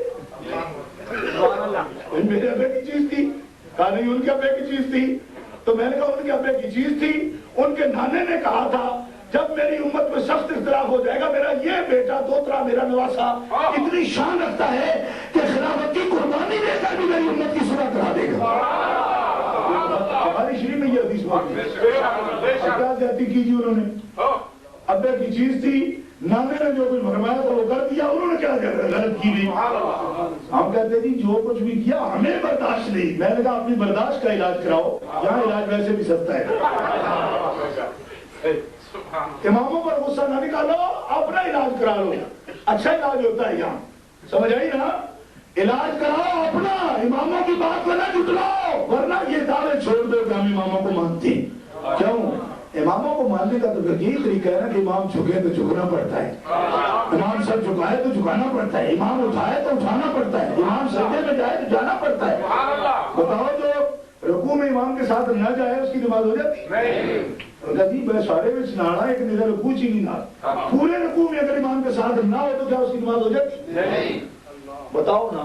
میرے ابے کی چیز تھی؟ کہا نہیں ان کے ابے کی چیز تھی۔ تو میں نے کہا ان کے ابے کی چیز تھی، ان کے نانے نے کہا تھا جب میری امت میں سخت اختلاف ہو جائے گا میرا یہ بیٹا دوترا میرا نواسا اتنی شان رکھتا ہے کہ خلافت کی قربانی دے کر بھی میری امت کی صلح کرا دے گا۔ بخاری شریف میں یہ حدیث موجود ہے۔ کیا زیادتی کی جی انہوں نے؟ ابے کی چیز تھی، نانے نے جو کچھ فرمایا تو وہ کر دیا، انہوں نے کیا غلط کی نہیں. ہم کہتے جی جو کچھ بھی کیا ہمیں برداشت نہیں. میں نے کہا اپنی برداشت کا علاج کراؤ، یہاں علاج ویسے بھی سستا ہے. اماموں پر غصہ نہ نکالو، اپنا علاج کرا لو، اچھا علاج ہوتا ہے یہاں. سمجھ آئی نا؟ علاج کراؤ اپنا، اماموں کی بات کو نہ جھٹلاؤ، ورنہ یہ دعوے چھوڑ دو کہ ہم اماموں کو مانتے ہیں. کیوں؟ اماموں کو ماننے کا تو یہی طریقہ ہے نا کہ امام جھکے تو جھکنا پڑتا ہے، امام سر جھکائے تو جھکانا پڑتا ہے، امام اٹھائے تو اٹھانا پڑتا ہے، امام سجدے میں جائے تو جانا پڑتا ہے. بتاؤ جو رکوع میں امام کے ساتھ نہ جائے اس کی نماز ہو جاتی؟ نہیں. میں سارے میں سنانا ایک نظر رکوع چی نہیں نہ پورے رکوع میں اگر امام کے ساتھ نہ ہو تو کیا اس کی نماز ہو جاتی؟ نہیں. بتاؤ نا.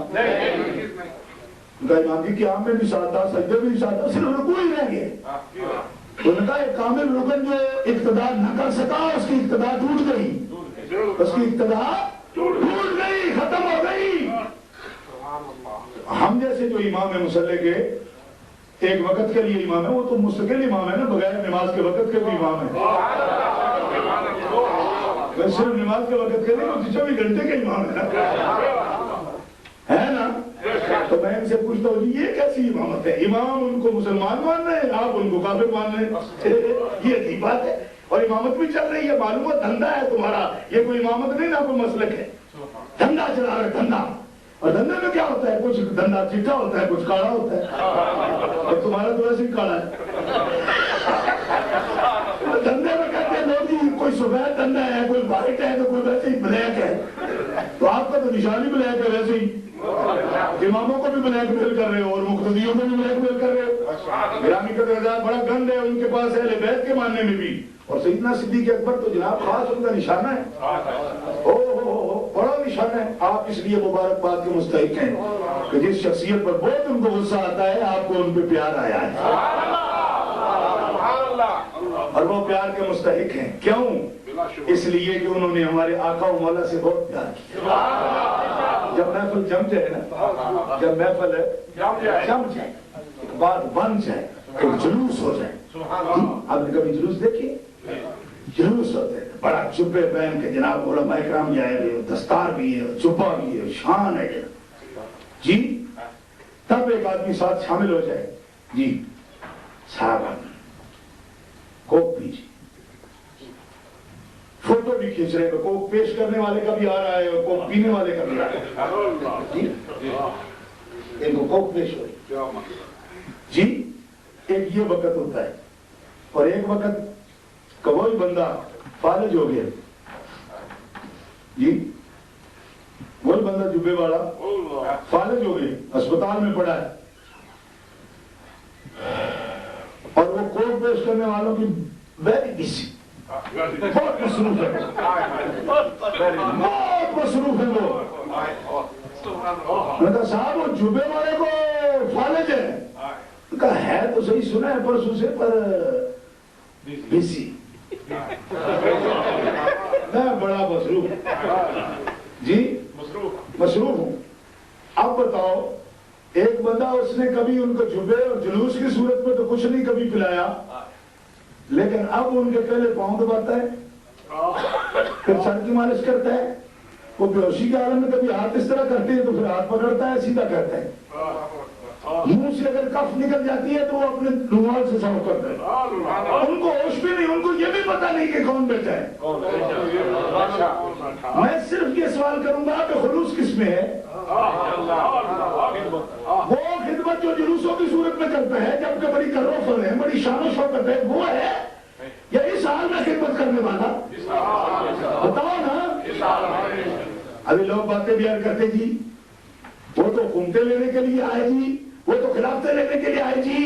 امام کی قیام میں بھی ساتھ تھا، سجدے میں بھی ساتھ تھا، صرف رکوع ہی رہ گئے. ان کا ایک کامل رکن جو اقتدار نہ کر سکا اس کی اقتدار ٹوٹ گئی، اس کی اقتدار ٹوٹ گئی، ختم ہو گئی. ہم جیسے جو امام ہے مصلی کے ایک وقت کے لیے امام ہے، وہ تو مستقل امام ہے نا، بغیر نماز کے وقت کے بھی امام ہے. صرف نماز کے وقت کے نہیں، وہ 24 گھنٹے کے امام ہے نا. تو میں ان سے پوچھتا ہوں جی یہ کیسی امامت ہے؟ امام ان کو مسلمان مان رہے ہیں، آپ ان کو کافر مان رہے ہیں. یہ عجیب بات ہے. اور امامت بھی چل رہی ہے، معلوم ہے دھندا ہے تمہارا، یہ کوئی امامت نہیں نہ کوئی مسلک ہے. دھندا چلا رہا ہے، دھندا. اور دھندے میں کیا ہوتا ہے؟ کچھ دھندا چٹا ہوتا ہے، کچھ کاڑا ہوتا ہے، اور تمہارا تو ویسے ہی کاڑا ہے. دھندے میں کہتے ہیں لوگ جی کوئی سفید دھندا ہے، کوئی وائٹ ہے، تو کوئی ویسے ہی بلیک ہے. تو آپ کا تو نشانی بلیک ہے، ویسے ہی اماموں کو بھی بلیک میل کر رہے ہو اور مقتدیوں کو بھی بلیک میل کر رہے ہو. گرامی کا درجہ بڑا گند ہے ان کے پاس اہل بیت کے ماننے میں بھی. اور سیدنا صدیق اکبر تو جناب خاص ان کا نشانہ ہے، بڑا نشانہ ہے. آپ اس لیے مبارکباد کے مستحق ہیں کہ جس شخصیت پر بہت ان کو غصہ آتا ہے آپ کو ان پہ پیار آیا ہے، اور وہ پیار کے مستحق ہیں. کیوں؟ اس لیے کہ انہوں نے ہمارے آقا و مولا سے بہت پیار کیا. جب محفل جم جائے نا، جب محفل جم جائے، بات بن جائے، ایک جلوس ہو جائے. آپ نے کبھی جلوس دیکھیے؟ جلوس ہوتے ہیں بڑا جبے پہن کے جناب علماء اکرام بھی آئے ہوئے، دستار بھی ہے، جبہ بھی ہے، شان ہے جی. تب ایک آدمی ساتھ شامل ہو جائے جی صاحب کوک پیجیے، فوٹو بھی کھینچ رہے ہیں، کوک پیش کرنے والے کا بھی آ رہا ہے اور کوک پینے والے کا بھی آ رہا ہے جی. ایک کوک پیش ہو جی. ایک یہ وقت ہوتا ہے، اور ایک وقت کوئی بندہ فالج ہو گیا جی، وہی بندہ جبے والا فالج ہو گیا، اسپتال میں پڑا ہے، اور وہ کوک پیش کرنے والوں کی ویری بزی، بہت مصروف ہے، بہت مصروف ہے وہ. میں کہا صاحب وہ جبے والے کو فالج ہے؟ کہا ہے تو صحیح، سنا ہے پرسوں سے، پر بزی. میں بڑا مصروف جی، مصروف ہوں. اب بتاؤ ایک بندہ اس نے کبھی ان کو جبے اور جلوس کی صورت میں تو کچھ نہیں کبھی پلایا، لیکن اب ان کے پہلے پاؤں دباتا ہے، پھر سر کی مالش کرتا ہے. وہ بیہوشی کے عالم میں کبھی ہاتھ اس طرح کرتے ہیں تو پھر ہاتھ پکڑتا ہے، سیدھا کرتا ہے. منہ سے اگر کف نکل جاتی ہے تو وہ اپنے رومال سے صاف کرتا ہے. ان کو ہوش بھی نہیں، ان کو یہ بھی پتا نہیں کہ کون بیٹھا ہے. میں صرف یہ سوال کروں گا کہ خلوص کس میں ہے؟ وہ خدمت جو جلوسوں کی صورت میں کرتا ہے، جبکہ بڑی کروفر ہے، بڑی شان و شوکت ہے، وہ ہے یا اس حال میں خدمت کرنے والا؟ بتاؤ نا. ابھی لوگ باتیں بیان کرتے جی وہ تو حکومتیں لینے کے لیے آئے جی، وہ تو خلافتیں لینے کے لیے آئے جی،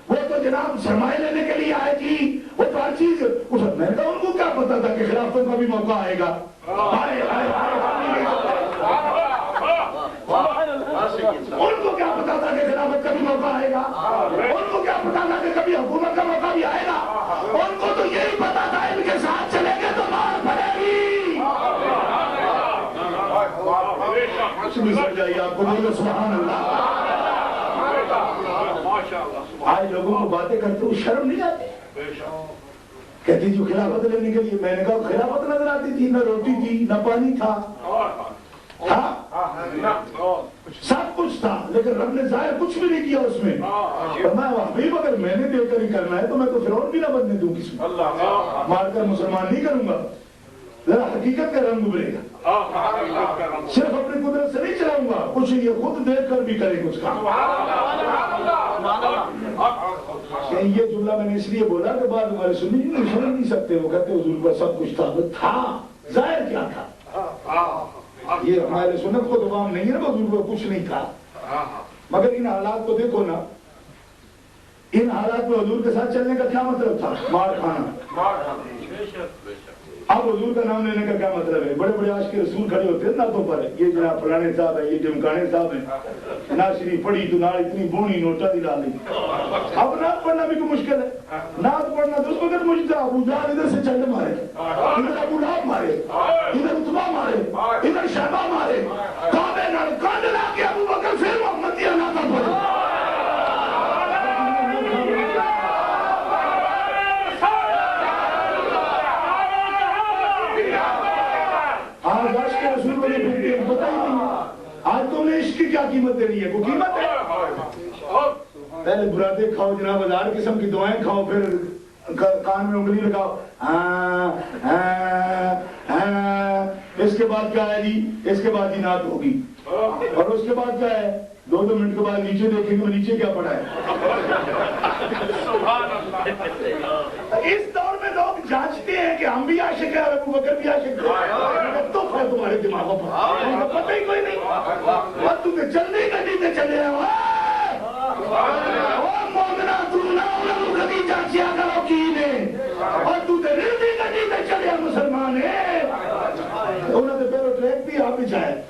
وہ تو جناب سرمایہ لینے کے لیے آئے جی، وہ تو ہر چیز. میں نے کہا ان کو کیا پتا تھا کہ خلافتوں کا بھی موقع آئے گا؟ ان کو کیا پتا تھا کہ خلافت کا بھی موقع آئے گا؟ ان کو کیا پتا تھا کہ کبھی حکومت کا موقع بھی آئے گا؟ ان کو تو یہی پتا تھا ان کے ساتھ چلیں گے تو مار پڑے گی. سمجھ جائیے آپ کو، بولو سبحان اللہ. آج لوگوں کو باتیں کرتے ہوئے شرم نہیں آتی؟ کہتی جو خلافت لینے کے لیے. میں نے کہا خلافت نظر آتی تھی, نہ روٹی تھی نہ پانی تھا, سب کچھ تھا, لیکن رب نے ظاہر کچھ بھی نہیں کیا اس میں. فرمایا حبیب اگر میں نے دے کر ہی کرنا ہے تو میں تو فرعون بھی نہ بننے دوں کسی کو, مار کر مسلمان نہیں کروں گا. ذرا حقیقت کا رنگ ابھرے گا, صرف اپنی قدرت سے نہیں چلاؤں گا, کچھ یہ خود دیکھ کر بھی کرے کچھ کام. یہ جملہ میں نے اس لیے بولا کہ بعد ہمارے سنی سمجھ نہیں سکتے, وہ کہتے حضور پر سب کچھ تھا, ظاہر کیا تھا. یہ ہمارے سنت کو دوام نہیں ہے نا, حضور پر کچھ نہیں تھا. مگر ان حالات کو دیکھو نا, ان حالات میں حضور کے ساتھ چلنے کا کیا مطلب تھا؟ مار کھانا. اب حضور کا نام لینے کا کیا مطلب ہے؟ بڑے بڑے عاشق رسول کھڑے ہوتے ہیں نعتوں پر, یہ جناب فلانے صاحب ہے, یہ ڈمکانے صاحب ہیں, نعت شریف پڑھی تو نال اتنی بونی نوٹا دلا لی. اب نعت پڑھنا بھی کوئی مشکل ہے, نعت پڑھنا تو اس وقت مجھے تھا. ابو جہل ادھر سے چنڈ مارے, ادھر ابو لہب مارے, ادھر عتبہ مارے, ادھر شیبہ مارے, کعبے نال کانڈ لا کے ابو بکر پھر محمدیہ نعتاں پڑھے. آج عاشق کے رسول کو نہیں پھرتے ہیں, پتہ ہی نہیں ہے. آج تم نے عشق کی کیا قیمت دینی ہے؟ کوئی قیمت ہے؟ پہلے برادے کھاؤ جناب, ہزار قسم کی دعائیں کھاؤ, پھر کان میں انگلی لگاؤ, اس کے بعد کیا ہے جی؟ اس کے بعد نعت ہوگی, اور اس کے بعد کیا ہے؟ 2 منٹ کے بعد نیچے دیکھیں گے نیچے کیا پڑا ہے. اس دور میں لوگ جانچتے ہیں کہ ہم بھی عاشق ہیں اور ابو بکر بھی عاشق ہیں. تو پھر تمہارے دماغوں پر پتہ ہی کوئی نہیں, اور تم نے جلدی گڈی میں چلے مومنا تم نہ کبھی جانچیا کرو کی نے, اور تو جلدی گڈی میں چلے مسلمان ہے. انہوں نے پہلو ٹریک بھی آپ بچھائے,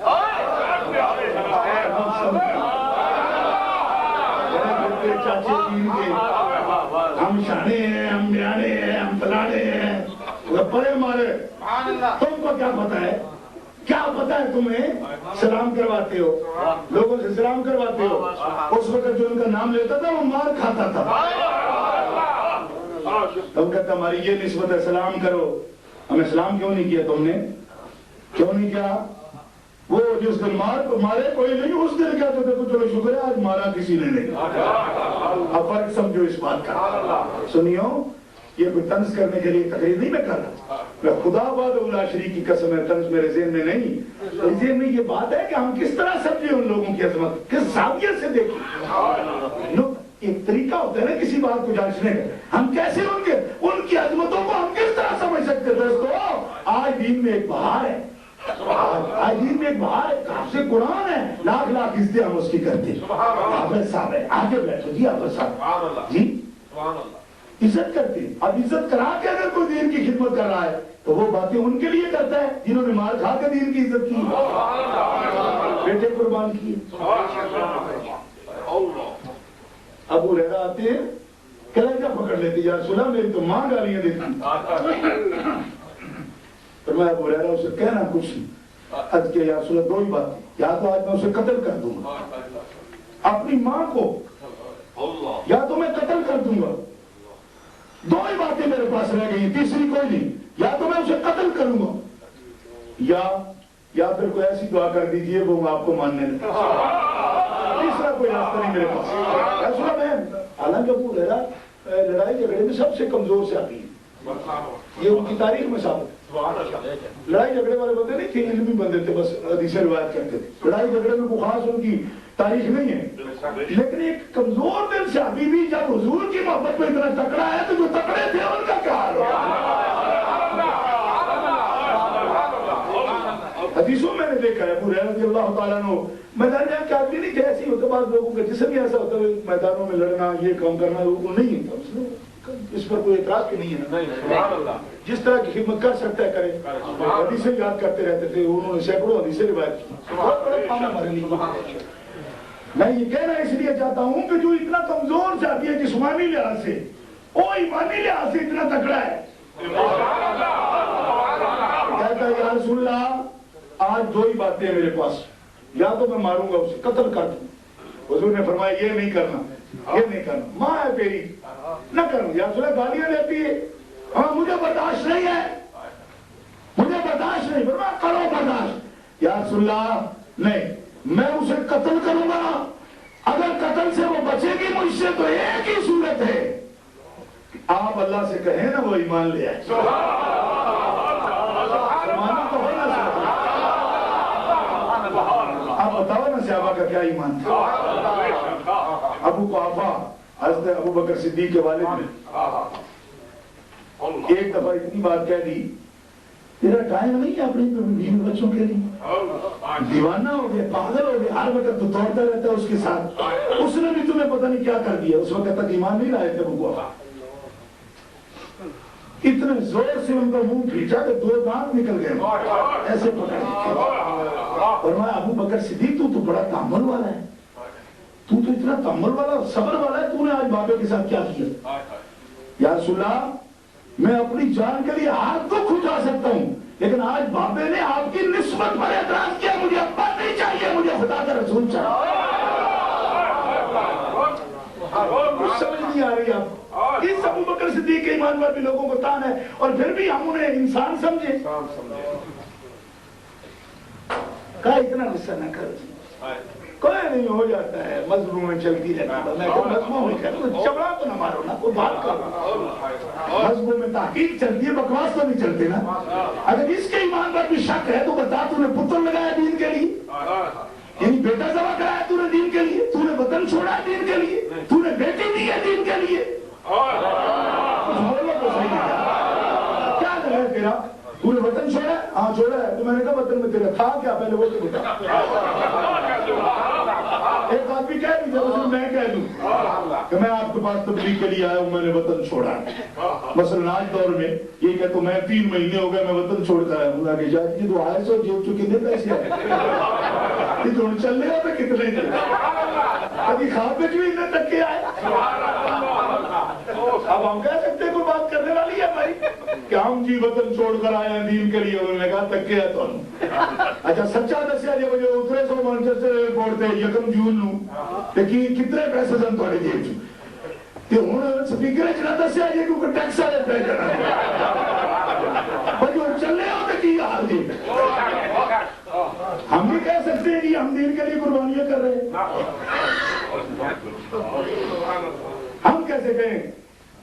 چاچے دین کے, ہم شانے ہیں, ہم بیانے ہیں, ہم فلانے ہیں, پڑے مارے. تم کو کیا پتا ہے؟ کیا پتا ہے تمہیں؟ سلام کرواتے ہو, لوگوں سے سلام کرواتے ہو. اس وقت جو ان کا نام لیتا تھا وہ مار کھاتا تھا. تم کہتا ہماری یہ نسبت ہے, سلام کرو. ہمیں سلام کیوں نہیں کیا تم نے؟ کیوں نہیں کیا؟ وہ جس دن مارے کوئی نہیں, اس دن کہتے تھے چلو شکر ہے آج مارا کسی نے نہیں. اب فرق سمجھو اس بات کا. سنیو, یہ کوئی طنز کرنے کے لیے تقریر نہیں میں کر رہا, میں خدا باد اولا شریک کی قسم ہے, طنز میرے ذہن میں نہیں. ذہن میں یہ بات ہے کہ ہم کس طرح سمجھیں ان لوگوں کی عظمت, کس زاویے سے دیکھیں. ایک طریقہ ہوتا ہے نا کسی بات کو جانچنے کا, ہم کیسے ان کی عظمتوں کو ہم کس طرح سمجھ سکتے ہیں؟ دوستو, آج دین میں ایک بہار ہے, آج دین میں ایک بہار ہے, حافظ قرآن ہے, لاکھ لاکھ عزتیں ہم اس کی کرتے ہیں. حافظ صاحب ہے, آگے بیٹھو جی, حافظ صاحب جی, عزت کرتے ہیں. اب عزت کرا کے اگر کوئی دین کی خدمت کر رہا ہے تو وہ باتیں ان کے لیے کرتا ہے جنہوں نے مار کھا کے دین کی عزت کی, بیٹے قربان کیے. ابو ہریرہ آتے ہیں, کلیجہ پکڑ لیتے, یا رسول اللہ میری تو ماں گالیاں دیتی. فرمایا ابو ہریرہ اسے کہنا کچھ نہیں. عرض کیا یا رسول اللہ 2 ہی باتیں, یا تو آج میں اسے قتل کر دوں گا, اپنی ماں کو, یا تو میں قتل کر دوں گا. 2 ہی باتیں میرے پاس رہ گئی, تیسری کوئی نہیں. یا تو میں اسے قتل کروں گا, یا پھر کوئی ایسی دعا کر دیجئے وہ میں آپ کو ماننے لگا. تیسرا کوئی راستہ نہیں میرے پاس. رسول اللہ میں حالانکہ ابو ہریرہ لڑائی جھگڑے میں سب سے کمزور سے آتی ہے, یہ ان کی تاریخ میں ثابت ہے. لڑائی جھگڑے والے بندے نہیں تھے, علمی بندے تھے, بس حدیثیں روایت کرتے تھے. لڑائی جھگڑے میں کوئی خاص ان کی تاریخ نہیں ہے, لیکن ایک کمزور دل سے ابھی بھی جب حضور کی محبت میں اتنا تکڑا ہے تو جو تکڑے تھے ان کا کیا حال ہوگا. حدیثوں میں نے دیکھا ہے ابو ہریرہ رضی اللہ تعالیٰ عنہ میدان جنگ کے آدمی نہیں تھے. ایسے ہی ہوتا بعض لوگوں کا جسم ہی ایسا ہوتا ہے, میدانوں میں لڑنا, یہ کام کرنا, وہ نہیں ہے. اس پر کوئی اعتراض کی نہیں ہے, جس طرح کی خدمت کر سکتا ہے کرے. حدیثیں یاد کرتے رہتے تھے, انہوں نے سینکڑوں حدیثیں روایت کی. بہت بڑا کام ہے ہمارے لیے. میں یہ کہنا اس لیے چاہتا ہوں کہ جو اتنا کمزور چاہتی ہے جسمانی لحاظ سے, وہ ایمانی لحاظ سے اتنا تکڑا ہے. کہتا ہے یا رسول اللہ آج 2 ہی باتیں ہیں میرے پاس, یا تو میں ماروں گا اسے, قتل کر دوں. حضور نے فرمایا یہ نہیں کرنا, یہ نہیں کرنا, ماں ہے تیری, نہ کروں. یا رسول اللہ گالیاں دیتی ہے, ہاں مجھے برداشت نہیں ہے، مجھے برداشت نہیں، فرمایا کرو برداشت۔ یا رسول اللہ نہیں، میں اسے قتل کروں گا، اگر قتل سے وہ بچے گی مجھ سے تو ایک ہی صورت ہے، آپ اللہ سے کہیں نا وہ ایمان لے آئے۔ آپ بتاؤ نا صحابہ کا کیا ایمان تھا۔ ابو قحافہ حضرت ابو بکر صدیق کے والد نے ایک دفعہ اتنی بات کہہ دی، تیرا ٹائم نہیں ہے اپنے بیوی بچوں کے لیے، دیوانہ ہو گئے، پاگل ہو گئے، ہر وقت تو دوڑتا رہتا ہے اس کے ساتھ، اس نے بھی تمہیں پتہ نہیں کیا کر دیا۔ اس وقت تک ایمان نہیں لائے تھے ابو قحافہ، اتنے زور سے ان کا منہ پھینچا کہ 2 دانت نکل گئے ایسے پکڑ کے۔ فرمایا ابو بکر صدیق تو بڑا تحمل والا ہے، تو اتنا تحمل والا صبر والا ہے، تو نے آج بابے کے ساتھ کیا کیا؟ یا رسول اللہ میں اپنی جان کے لیے ہاتھ تو کھجا سکتا ہوں، لیکن آج بابے نے آپ کی نسبت پر اعتراض کیا، مجھے ابا نہیں چاہیے، مجھے خدا کا رسول چاہیے۔ کچھ سمجھ نہیں آ رہی آپ، اس ابو بکر صدیق کے ایمان پر بھی لوگوں کو تان ہے، اور پھر بھی ہم انہیں انسان سمجھے۔ کہا اتنا غصہ نہ کر، کوئی نہیں ہو جاتا ہے، مذہبوں میں چلتی رہتی ہے، میں کہ مذہبوں میں کروں چبڑا تو نہ مارو نا، کوئی بات کرو، مذہبوں میں تحقیق چلتی ہے، بکواس تو نہیں چلتی نا۔ اگر اس کے ایمان پر بھی شک ہے تو بتا، تو نے پتر لگایا دین کے لیے، یعنی بیٹا ذبح کرایا تو نے دین کے لیے، تو نے وطن چھوڑا دین کے لیے، تو نے بیٹی دی ہے دین کے لیے، کیا ہے تیرا؟ تو نے وطن چھوڑا ہے؟ ہاں چھوڑا ہے۔ تو میں نے کہا وطن میں تیرا تھا کیا؟ پہلے وہ تو بتا۔ ایک آدمی کہہ دیجیے، میں کہہ دوں کہ میں آپ کے پاس تبلیغ کے لیے آیا ہوں، میں نے وطن چھوڑا ہے۔ مثلا آج دور میں یہ کہ تو میں 3 مہینے ہو گئے میں وطن چھوڑ کر آیا ہوں، کہ جائے یہ تو آئے سو جیب چکے کتنے پیسے آئے، یہ تو چلنے ہوتے کتنے تھے، کبھی خواب میں بھی اتنے تک کے آئے۔ اب ہم کہہ سکتے کوئی بات کرنے والی ہے بھائی کہ ہم جی وطن چھوڑ کر آئے ہیں دین کے لیے؟ انہوں نے کہا تکے ہے تو اچھا سچا دسیا جی مجھے اترے سو مانچسٹر ایئرپورٹ تے 1 جون نو لیکن کتنے پیسے سن تھوڑے جیب چ ہوں سپیکر چ دسیا جی کیونکہ ٹیکس والے پے کرنا بھائی وہ چلے ہو تو کی حال جی؟ ہم بھی کہہ سکتے ہیں کہ ہم دین کے لیے قربانیاں کر رہے ہیں، ہم کیسے کہیں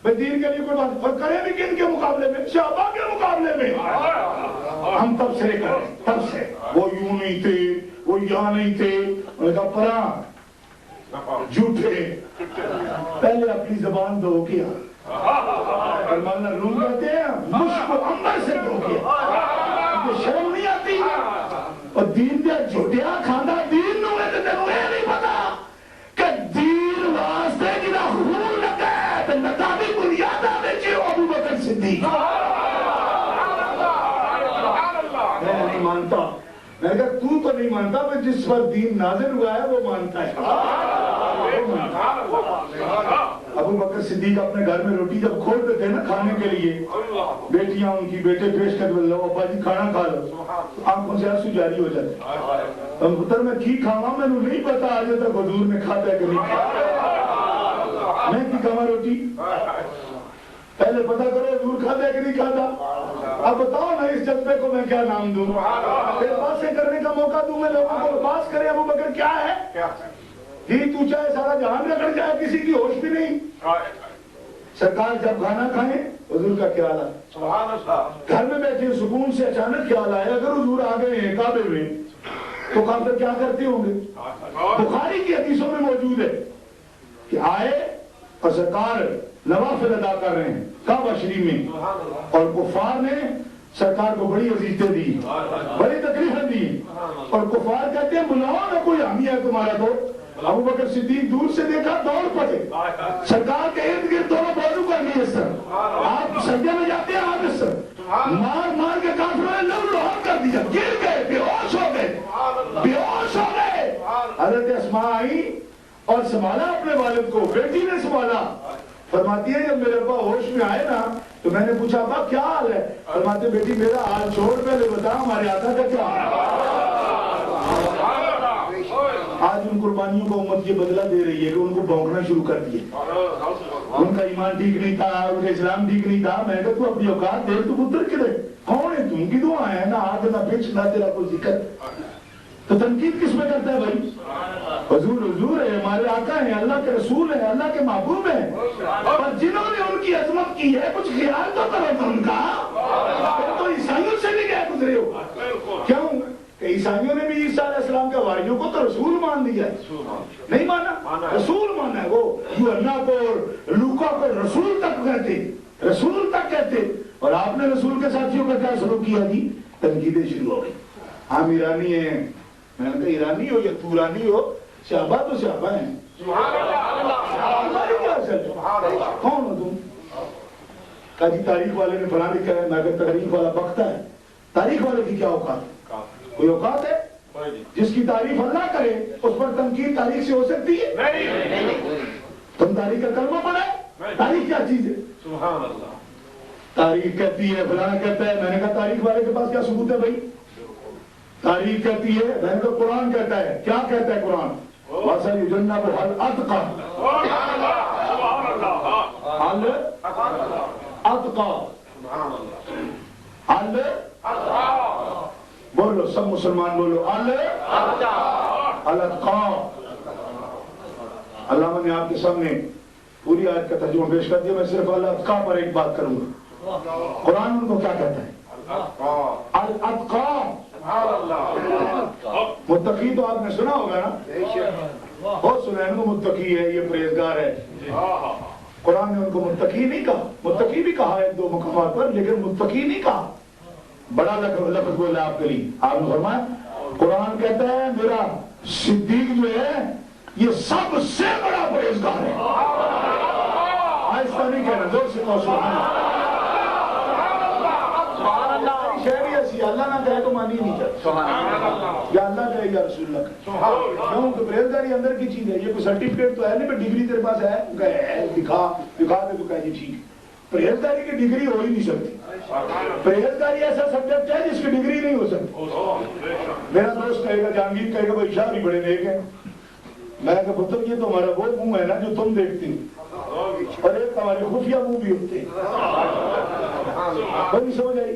بھائی دین کے لیے قربان، اور کریں بھی کن کے مقابلے میں؟ صحابہ کے مقابلے میں۔ ہم تب سے کریں، تب سے وہ یوں نہیں تھے، وہ یہاں نہیں تھے، انہوں نے کہا پراں جھوٹے، پہلے اپنی زبان دھو کیا، اور مولانا روم کہتے ہیں مشک و عنبر سے دھو کیا، مجھے شرم نہیں آتی، اور دین دیا جھوٹیا کھانا دین نو ہے تو تینوں یہ نہیں پتا کہ دین واسطے جنا خون لگا ہے تو نتابی بنیادہ میں جو ابو بکر صدیق۔ میں نہیں مانتا، میں نے کہا تو نہیں مانتا، میں جس پر دین نازل ہوا ہے وہ مانتا ہے۔ ابو بکر صدیق اپنے گھر میں روٹی جب کھولتے تھے نا کھانے کے لیے، بیٹیاں ان کی بیٹے پیش کر لو ابا جی کھانا کھا لو، آنکھوں سے آنسو جاری ہو جاتے، ہم پتر میں کی کھاوا میں نہیں پتا آج تک حضور نے کھاتا ہے کہ نہیں کھاتا، میں کی کھاوا روٹی پہلے پتا کرو حضور کھاتا ہے کہ نہیں کھاتا۔ اب بتاؤ نا اس جذبے کو میں کیا نام دوں، پھر باتیں کرنے کا موقع دوں میں لوگوں کو، بات کرے ابو بکر کیا ہے جی، تو چاہے سارا جہان رگڑ جائے کسی کی ہوش بھی نہیں۔ سرکار جب کھانا کھائیں حضور کا خیال آیا، گھر میں بیٹھے سکون سے اچانک خیال آیا اگر حضور آ گئے ہیں کعبے میں تو کافر کیا کرتے ہوں گے؟ بخاری کی حدیثوں میں موجود ہے کہ آئے اور سرکار نوافل ادا کر رہے ہیں کعبہ شریف میں، اور کفار نے سرکار کو بڑی عزیزتیں دی، بڑی تکلیفیں دی، اور کفار کہتے ہیں بلاؤ نہ کوئی حامی ہے تمہارا تو۔ ابو بکر صدیق دور سے دیکھا دوڑ پڑے، سرکار کے ارد گرد دونوں بازو کر لیے اس طرح، آپ سجدے میں جاتے ہیں آپ اس طرح مار مار کے کافروں نے لہو لہو کر دیا، گر گئے، بے ہوش ہو گئے، بے ہوش ہو گئے۔ حضرت اسماء آئی اور سنبھالا اپنے والد کو، بیٹی نے سنبھالا، فرماتی ہے جب میرے ابا ہوش میں آئے نا تو میں نے پوچھا ابا کیا حال ہے؟ فرماتے بیٹی میرا حال چھوڑ پہلے بتا ہمارے آقا کا کیا حال ہے؟ آج ان قربانیوں کو امت یہ بدلہ دے رہی ہے کہ ان کو بھونکنا شروع کر دیا. ان کا ایمان ٹھیک نہیں تھا, ان کا اسلام ٹھیک نہیں تھا. میں کہا تو اپنی اوقات دے, تو پتر کدھر کون ہے, تم کی دعا ہے نا, آگ نہ پچ نہ تیرا کوئی ذکر. تو تنقید کس میں کرتا ہے بھائی؟ حضور حضور ہے, ہمارے آقا ہیں, اللہ کے رسول ہیں, اللہ کے محبوب ہیں, اور جنہوں نے ان کی عظمت کی ہے کچھ خیال تو کرو تم ان کا. تو عیسائیوں سے بھی کیا گزرے ہو؟ کیوں کہ عیسائیوں نے بھی عیسیٰ علیہ السلام کے واریوں کو تو رسول مان دیا ہے, نہیں مانا, رسول مانا ہے. وہ یوحنا کو لوکا کو رسول تک کہتے, رسول تک کہتے, اور آپ نے رسول کے ساتھیوں کا کیا سلوک کیا جی؟ تنقیدیں شروع ہو گئی. ہم ایرانی ہیں, میں نے کہا ایرانی ہو یا تورانی ہو, صحابہ تو صحابہ ہیں. ہماری کیا اصل کون ہو تم؟ کہا جی تاریخ والے نے فلاں لکھا ہے. میں کہا تاریخ والا بکتا ہے, تاریخ والے کی کیا اوقات؟ کوئی اوقات ہے جس کی تعریف اللہ کرے اس پر تنقید تاریخ سے ہو سکتی ہے؟ تم تاریخ کا کلمہ پڑھے, تاریخ کیا چیز ہے؟ سبحان اللہ. تاریخ کہتی ہے فلاں کہتا ہے. میں نے کہا تاریخ والے کے پاس کیا ثبوت ہے بھائی؟ تاریخ کہتی ہے, میں نے کہا قرآن کہتا ہے. کیا کہتا ہے قرآن؟ وَسَيُجَنَّبُهَا الْأَتْقَى, الْأَتْقَى. بولو سب مسلمان بولو, الْأَتْقَى. علامہ نے آپ کے سامنے پوری آیت کا ترجمہ پیش کر دیا. میں صرف الْأَتْقَى پر ایک بات کروں گا. قرآن ان کو کیا کہتا ہے؟ الْأَتْقَى. متقی تو آپ نے سنا ہوگا نا, بہت سنا ہے ان کو متقی ہے, یہ پرہیزگار ہے. قرآن نے ان کو متقی نہیں کہا, متقی بھی کہا ہے دو مقامات پر, لیکن متقی نہیں کہا. بڑا لفظ بولا آپ کے لیے. آپ نے فرمایا قرآن کہتا ہے میرا صدیق جو ہے یہ سب سے بڑا پرہیزگار ہے. آہستہ نہیں کہنا, زور سے کہو سبحان اللہ. شہری ایسی اللہ نہ کہے تو مانی نہیں جاتی, یا اللہ کہے یا رسول اللہ کہے. کیوں کہ پرہیزگاری اندر کی چیز ہے. یہ کوئی سرٹیفکیٹ تو ہے نہیں, ڈگری تیرے پاس ہے, دکھا دے تو کہے یہ ٹھیک. پرہیزگاری کی ڈگری ہو ہی نہیں سکتی. پرہیزگاری ایسا سبجیکٹ ہے جس کی ڈگری نہیں ہو سکتی. میرا دوست کہے گا, جہانگیر کہے گا بھائی شاہ بھی بڑے نیک ہیں. میں کہا پتر یہ تو ہمارا وہ منہ ہے نا جو تم دیکھتے ہو, اور ایک ہمارے خفیہ منہ بھی ہوتے ہیں. کوئی سمجھ آئی؟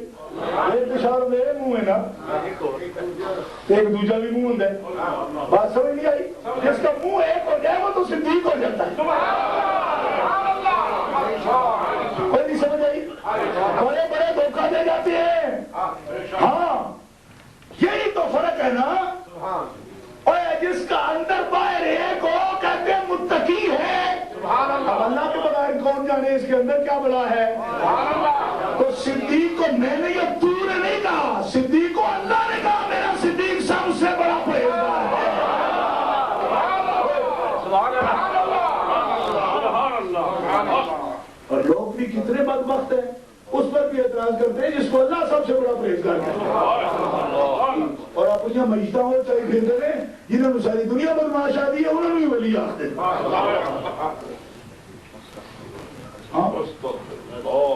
ایک اشار میرے منہ ہے نا, ایک دوسرا بھی منہ ہوتا ہے. بات سمجھ نہیں آئی؟ جس کا منہ ایک ہو جائے وہ تو صدیق ہو جاتا ہے. کوئی نہیں سمجھ آئی؟ بڑے بڑے دھوکہ دے جاتے ہیں. ہاں یہی تو فرق ہے نا. اور جس کا اندر باہر ایک ہو کہتے ہیں متقی ہے. اب اللہ کے بغیر کون جانے اس کے اندر کیا بڑا ہے. تو صدیق کو میں نے یہ تو نے نہیں کہا, صدیق کو اللہ نے کہا میرا صدیق سب سے بڑا پرہیزگار ہے. اور لوگ بھی کتنے بدبخت ہیں, اس پر بھی اعتراض کرتے ہیں جس کو اللہ سب سے بڑا پرہیزگار کہتا ہے. اور آپ یہاں مجھتا ہو چاہے پھرتے ہیں جنہوں نے ساری دنیا بدماش آدھی ہے انہوں نے بھی ولی آختے ہیں.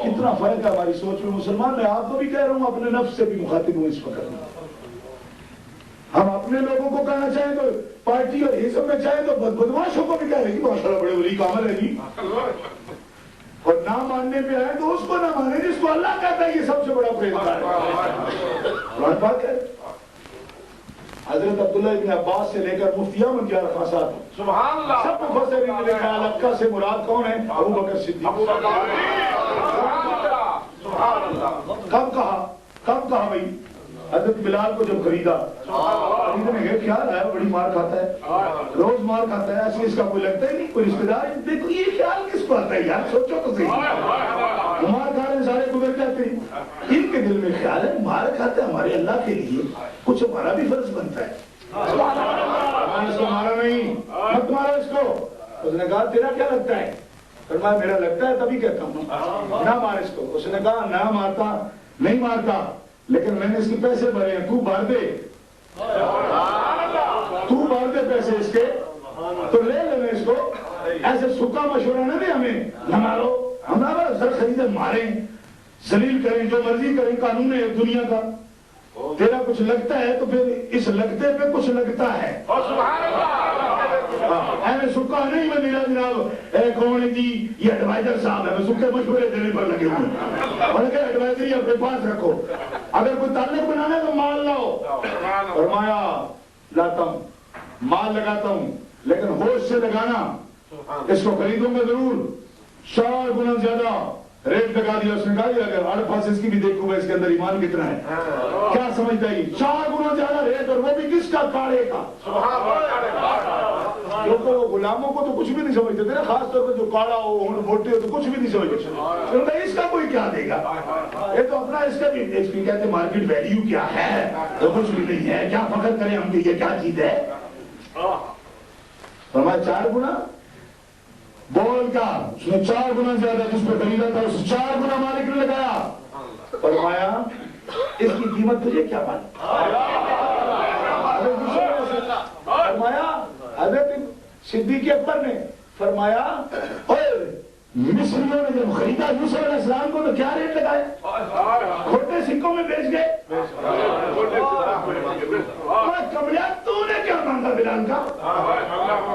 کتنا فرق ہے ہماری سوچ میں مسلمان. میں آپ کو بھی کہہ رہا ہوں, اپنے نفس سے بھی مخاطب ہوں اس وقت. ہم اپنے لوگوں کو کہنا چاہیں تو پارٹی اور حزب میں چاہیں تو بدماشوں کو بھی کہہ رہے ہیں کہ ماشاءاللہ بڑے ولی کامل ہے جی. اور نہ ماننے پہ آئے تو اس کو نہ مانے جس کو اللہ کہتا ہے یہ سب سے بڑا پرہیزگار ہے. قرآن پاک ہے. حضرت عبداللہ ابن عباس سے لے کر مفتی احمد یار خان صاحب سبحان اللہ سب مفسرین نے لکھا الاتقیٰ سے مراد کون ہے؟ ابو بکر صدیق. سبحان اللہ. کب کہا بھائی؟ حضرت بلال کو جب خریدا, خریدنے کے خیال آیا بڑی مار کھاتا ہے, روز مار کھاتا ہے, ایسے اس کا کوئی لگتا ہی نہیں, کوئی رشتہ دار. دیکھو یہ خیال کس کو آتا ہے یار, سوچو تو صحیح. مار کھانے سارے گزر جاتے ہیں, ان کے دل میں خیال ہے مار کھاتے ہمارے اللہ کے لیے کچھ ہمارا بھی فرض بنتا ہے. اس کو مارا نہیں, مت مارا اس کو. اس نے کہا تیرا کیا لگتا ہے؟ فرمایا میرا لگتا ہے تبھی کہتا ہوں نہ مار اس کو. اس نے کہا نہ مارتا, نہیں مارتا, لیکن میں نے اس کے پیسے بھرے ہیں, تو بھر دے, تو بھر دے پیسے اس کے, تو لے لینا اس کو. ایسے سکا مشورہ نہ دے ہمیں, نہ مارو. ہمارا سر خریدے ماریں, ذلیل کریں, جو مرضی کریں, قانون ہے دنیا کا. تیرا کچھ لگتا ہے تو پھر اس لگتے پہ کچھ لگتا ہے. میں سکا نہیں میں میرا جناب کون جی یہ ایڈوائزر صاحب ہے, میں سکے مشورے دینے پر لگے ہوں. اور کہ ایڈوائزری اپنے پاس رکھو, اگر کوئی تعلق بنانا ہے تو مال لاؤ. فرمایا لاتا ہوں, مال لگاتا ہوں, لیکن ہوش سے لگانا. اس کو خریدوں گا ضرور, 4 گنا زیادہ ریٹ لگا دیا اس نے. کہا اگر 8 پاس اس کی بھی دیکھوں گا اس کے اندر ایمان کتنا ہے. کیا سمجھتا ہے 4 گنا زیادہ ریٹ, اور وہ بھی کس کا؟ کاڑے کا. کیونکہ وہ غلاموں کو تو کچھ بھی نہیں سمجھتے تھے نا, خاص طور پر جو کاڑا ہو موٹے ہو تو کچھ بھی نہیں سمجھتے. کیونکہ اس کا کوئی کیا دے گا, یہ تو اپنا اس کا بھی کہتے ہیں مارکیٹ ویلیو کیا ہے, تو کچھ بھی نہیں ہے. کیا فخر کریں ہم کہ یہ کیا چیز ہے. فرمایا 4 گنا بول کا, اس نے 4 گنا زیادہ جس پہ خریدا تھا اس 4 گنا مالک نے لگایا. فرمایا اس کی قیمت تجھے کیا معلوم. فرمایا حضرت صدیق اکبر نے فرمایا مصریوں نے جب خریدا یوسف علیہ السلام کو تو کیا ریٹ لگایا؟ کھوٹے سکوں میں بیچ گئے. کمریا تو نے کیا مانگا بلال کا,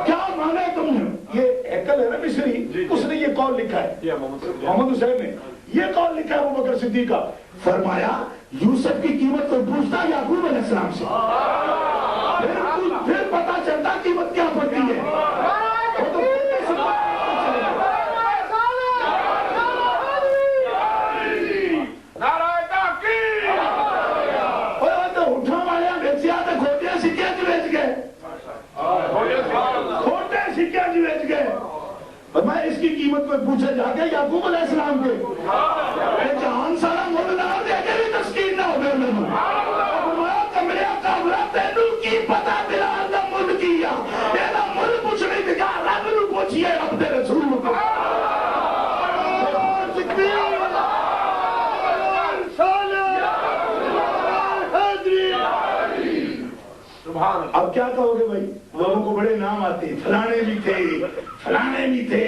کیا مانگا تم نے؟ یہ ایکل ہے نا مصری, اس نے یہ قول لکھا ہے, محمد حسین نے یہ قول لکھا ہے ابو بکر صدیق کا. فرمایا یوسف کی قیمت تو پوچھتا یعقوب علیہ السلام سے, پھر پتا چلتا قیمت کیا پڑتی ہے. اٹھا ماریا بیچیا تو کھوٹے سکے بیچ گئے, کھوٹے سکے بیچ گئے. میں اس کی قیمت کو پوچھا جا کے یعقوب علیہ السلام کے, جہان سارا مل نہ ہو دے کے بھی تسکین نہ ہو گئے. کمرے کامرہ تینوں کی پتا بلال نہ مل کیا, تیرا مل پوچھ نہیں دکھا, رب نو پوچھئے رب دے رسول کو. اب کیا کہو گے بھائی, لوگوں کو بڑے نام آتے, فلانے بھی تھے, فلانے بھی تھے,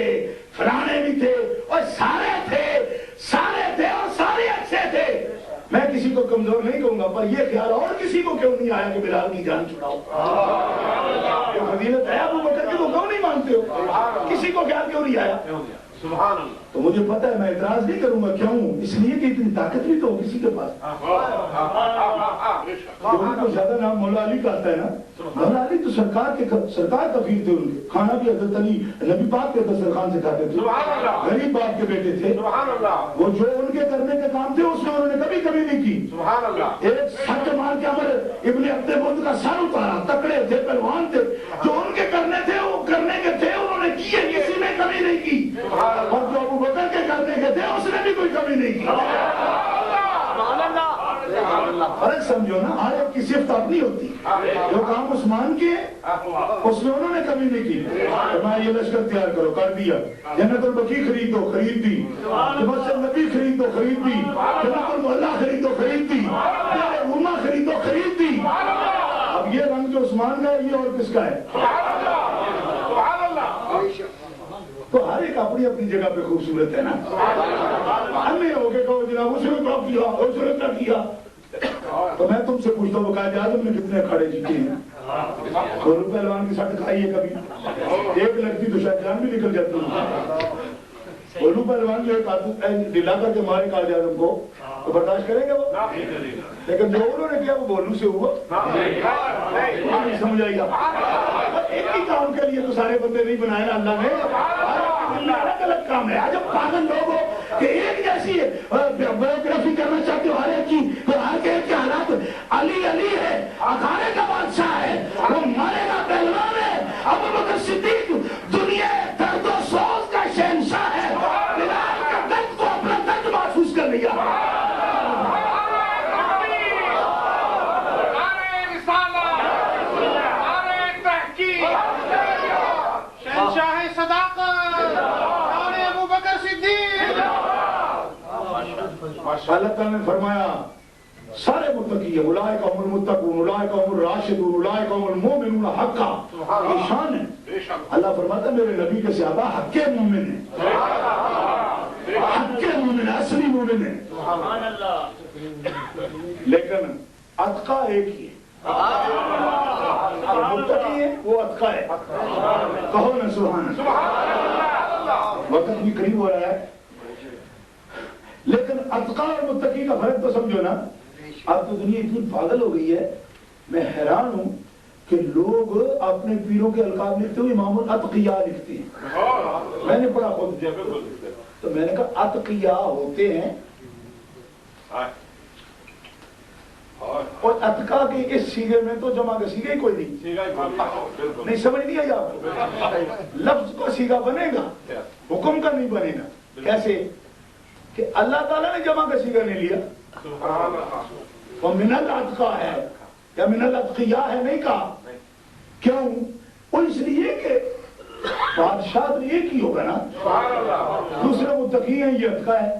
فلانے بھی تھے, اور سارے تھے اور سارے اچھے تھے. میں کسی کو کمزور نہیں کہوں گا, پر یہ خیال اور کسی کو کیوں نہیں آیا کہ بلال کی جان چھڑاؤ. یہ فضیلت ہے ابو بکر کی, تو کیوں نہیں مانتے ہو؟ کسی کو خیال کیوں نہیں آیا؟ تو مجھے پتہ ہے میں اعتراض نہیں کروں گا. کیوں؟ اس لیے کہ اتنی طاقت بھی تو ہو کسی کے پاس. جو زیادہ نام مولا علی کا آتا ہے نا, مولا علی تو سرکار کفیل تھے. ان کے کھانا بھی حضرت علی نبی پاک کے دسترخوان سے کھاتے تھے. غریب باپ کے بیٹے تھے. وہ جو ان کے کرنے کے کام تھے اس میں انہوں نے کبھی نہیں کی. ایک سچ مار کے عمر ابن عبد البد کا سر اتارا, تکڑے تھے, پہلوان تھے. جو ان کے کرنے تھے وہ کرنے کے تھے, انہوں نے کیے, کسی نے کمی نہیں کی. اور جو ابو بکر کے کرنے کے تھے اس نے بھی کوئی کمی نہیں کی. فرق سمجھو نا, ہر ایک کی صفت اپنی ہوتی. جو کام عثمان کے اس میں انہوں نے کمی نہیں کی. میں یہ لشکر تیار کرو, کر دیا. جنت البقیع خرید دو, خرید دی. مسجد نبی خرید دو, خرید دی. جنت المحلہ خرید دو, خرید دی. روما خرید دو, خرید دی. اب یہ رنگ جو عثمان کا ہے, یہ اور کس کا ہے؟ تو ہر ایک اپنی اپنی جگہ پہ خوبصورت ہے نا. ہمیں ہو کے کہو جناب اس نے کیا کیا, اس نے کیا کیا. تو میں تم سے پوچھتا ہوں وقائد اعظم نے کتنے کھڑے جیتے ہیں؟ اور پہلوان کی سٹ کھائی ہے کبھی؟ ایک لڑکی تو شاید جان بھی نکل جاتی ہے. اولو پہلوان جو ڈلا کر کے مارے قائد اعظم کو, تو برداشت کریں گے وہ؟ لیکن جو انہوں نے کیا وہ بولو سے ہوا. سمجھ آئیے, ایک ہی کام کے لیے تو سارے بندے نہیں بنائے نا اللہ نے. الگ الگ کام ہے. جب پاگل لوگ ہو کہ ایک جیسی بایوگرافی کرنا چاہتے ہو ہر ایک کی, تو ہر ایک کے حالات علی ہے, اکھاڑے کا بادشاہ ہے, وہ مارے گا پہلوان ہے. ابو بکر صدیق دنیا درد و سوز کا شہنشاہ ہے. بلال کا درد کو اپنا درد محسوس کر لیا. اللہ تعالیٰ نے فرمایا سارے متقی ہیں, اولئک هم المتقون, اولئک هم الراشدون, اولئک هم المؤمنون حقا. یہ شان ہے. اللہ فرماتا ہے میرے نبی کے صحابہ حق مومن ہیں, حق مومن, اصلی مومن ہیں. لیکن اتقا ایک ہی ہے، متقی ہے وہ اتقا ہے. کہو نا سبحان اللہ. وقت بھی قریب ہو رہا ہے، لیکن اتقا اور متقی کا فرق تو سمجھو نا. اب تو دنیا اتنی پاگل ہو گئی ہے، میں حیران ہوں کہ لوگ اپنے پیروں کے القاب لکھتے ہوئے امام الاتقیاء لکھتے ہیں. میں نے پڑھا خود، تو میں نے کہا اتقیاء ہوتے ہیں اور اتقا کے اس سیغے میں تو جمع کا سیغہ ہی کوئی نہیں سمجھ نہیں آئی آپ کو. لفظ کا سیغہ بنے گا، حکم کا نہیں بنے گا. کیسے کہ اللہ تعالیٰ نے جمع کا سیغہ نہیں لیا، وہ من الاتقاء ہے یا من الاتقیاء ہے نہیں کہا. کیوں؟ وہ اس لیے کہ بادشاہ تو ایک ہی ہوگا نا، دوسرے متقی ہیں، یہ اتقا ہے.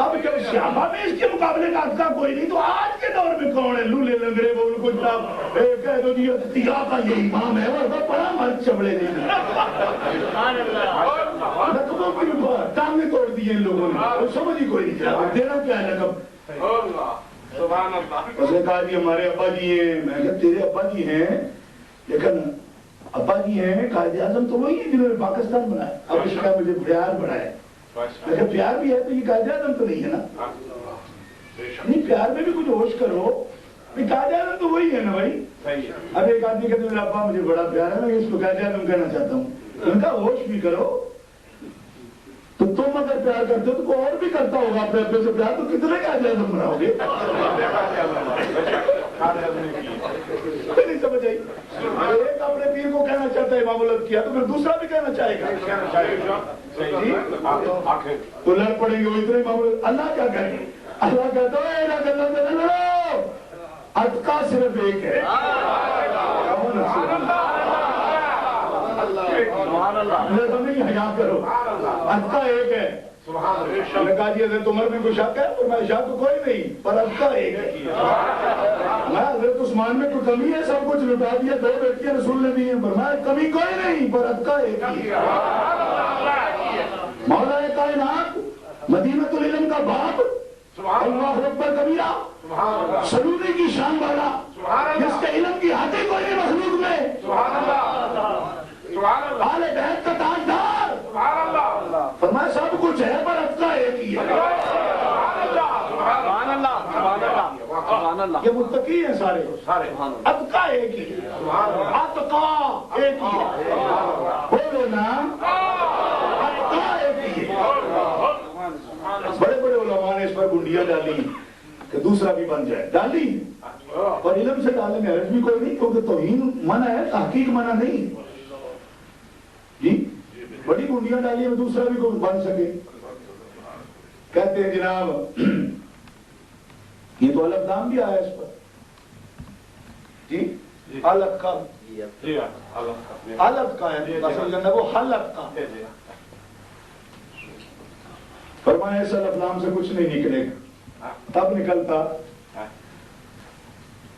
اب جب صحابہ میں اس کے مقابلے کا اتقا کوئی نہیں، تو آج کے دور میں کون ہے؟ لولے لنگڑے وہ ان کو جناب کہہ دو جی اتقیاء کا یہ امام ہے، اور وہ بڑا مرد چبڑے نہیں لقبوں کی ٹانگیں توڑ دی ان لوگوں نے، وہ سمجھ ہی کوئی نہیں چلا دینا کیا ہے لقب. اس نے کہا جی ہمارے ابا جی ہیں. میں کہا تیرے ابا جی ہیں، لیکن ابا جی ہیں قائد اعظم تو وہی ہیں جنہوں نے پاکستان بنایا. اب اس کا مجھے پیار بڑا ہے، لیکن پیار بھی ہے تو یہ قائد اعظم تو نہیں ہے نا. نہیں، پیار میں بھی کچھ ہوش کرو. قائد اعظم تو وہی ہے نا بھائی. اب ایک آدمی کہتے میرا ابا مجھے بڑا پیار ہے، میں اس کو قائد اعظم کہنا چاہتا ہوں. ان کا ہوش بھی کرو. تو تم اگر پیار کرتے ہو تو کوئی اور بھی کرتا ہوگا اپنے ابے سے پیار، تو کتنے قائد اعظم بناؤ گے؟ نہیں سمجھ آئی. ایک اپنے پیر کو کہنا چاہتا ہے امام الاتقیاء، تو پھر دوسرا بھی کہنا چاہے گا. تو لڑ پڑیں گے وہ اتنے امام. اللہ کیا کہے؟ اللہ کہتا ہے لڑو، اتقا صرف ایک ہے. نہیں حیا کرو، اتقا ایک ہے. میں نے کہا جی حضرت عمر میں کوئی شک ہے؟ اور میں شک تو کوئی نہیں، پر اتقا ایک ہے. میں حضرت عثمان میں کوئی کمی ہے؟ سب کچھ لٹا دیا، 2 بیٹیاں رسول نے دی ہیں، پر میں کمی کوئی نہیں، پر اتقا ایک ہی ہے. مولا کائنات، مدینہ العلم کا باپ، اللہ اکبر کبیرہ، سلوری کی شان والا، جس کے علم کی حدیں کوئی نہیں مخلوق میں، آل بیت کا تاجدار، فرمایا سب کچھ ہے پر اتقا ایک ہی ہے. یہ متقی ہیں سارے، اتقا ایک ہی ہے. اتقا ایک ہی ہے. بولو نا، اتقا ایک ہی ہے. بڑے بڑے علماء نے اس پر گنڈیاں ڈالی کہ دوسرا بھی بن جائے، ڈالی. اور علم سے ڈالنے میں حرج بھی کوئی نہیں، کیونکہ توہین منع ہے، تحقیق منع نہیں. جی بڑی گنڈیاں ڈالی میں دوسرا بھی کوئی بن سکے. کہتے ہیں جناب یہ تو الف نام بھی آیا اس پر. جی الف کا الف کا ہے، وہ حلف کا. فرمایا اس الف نام سے کچھ نہیں نکلے گا. تب نکلتا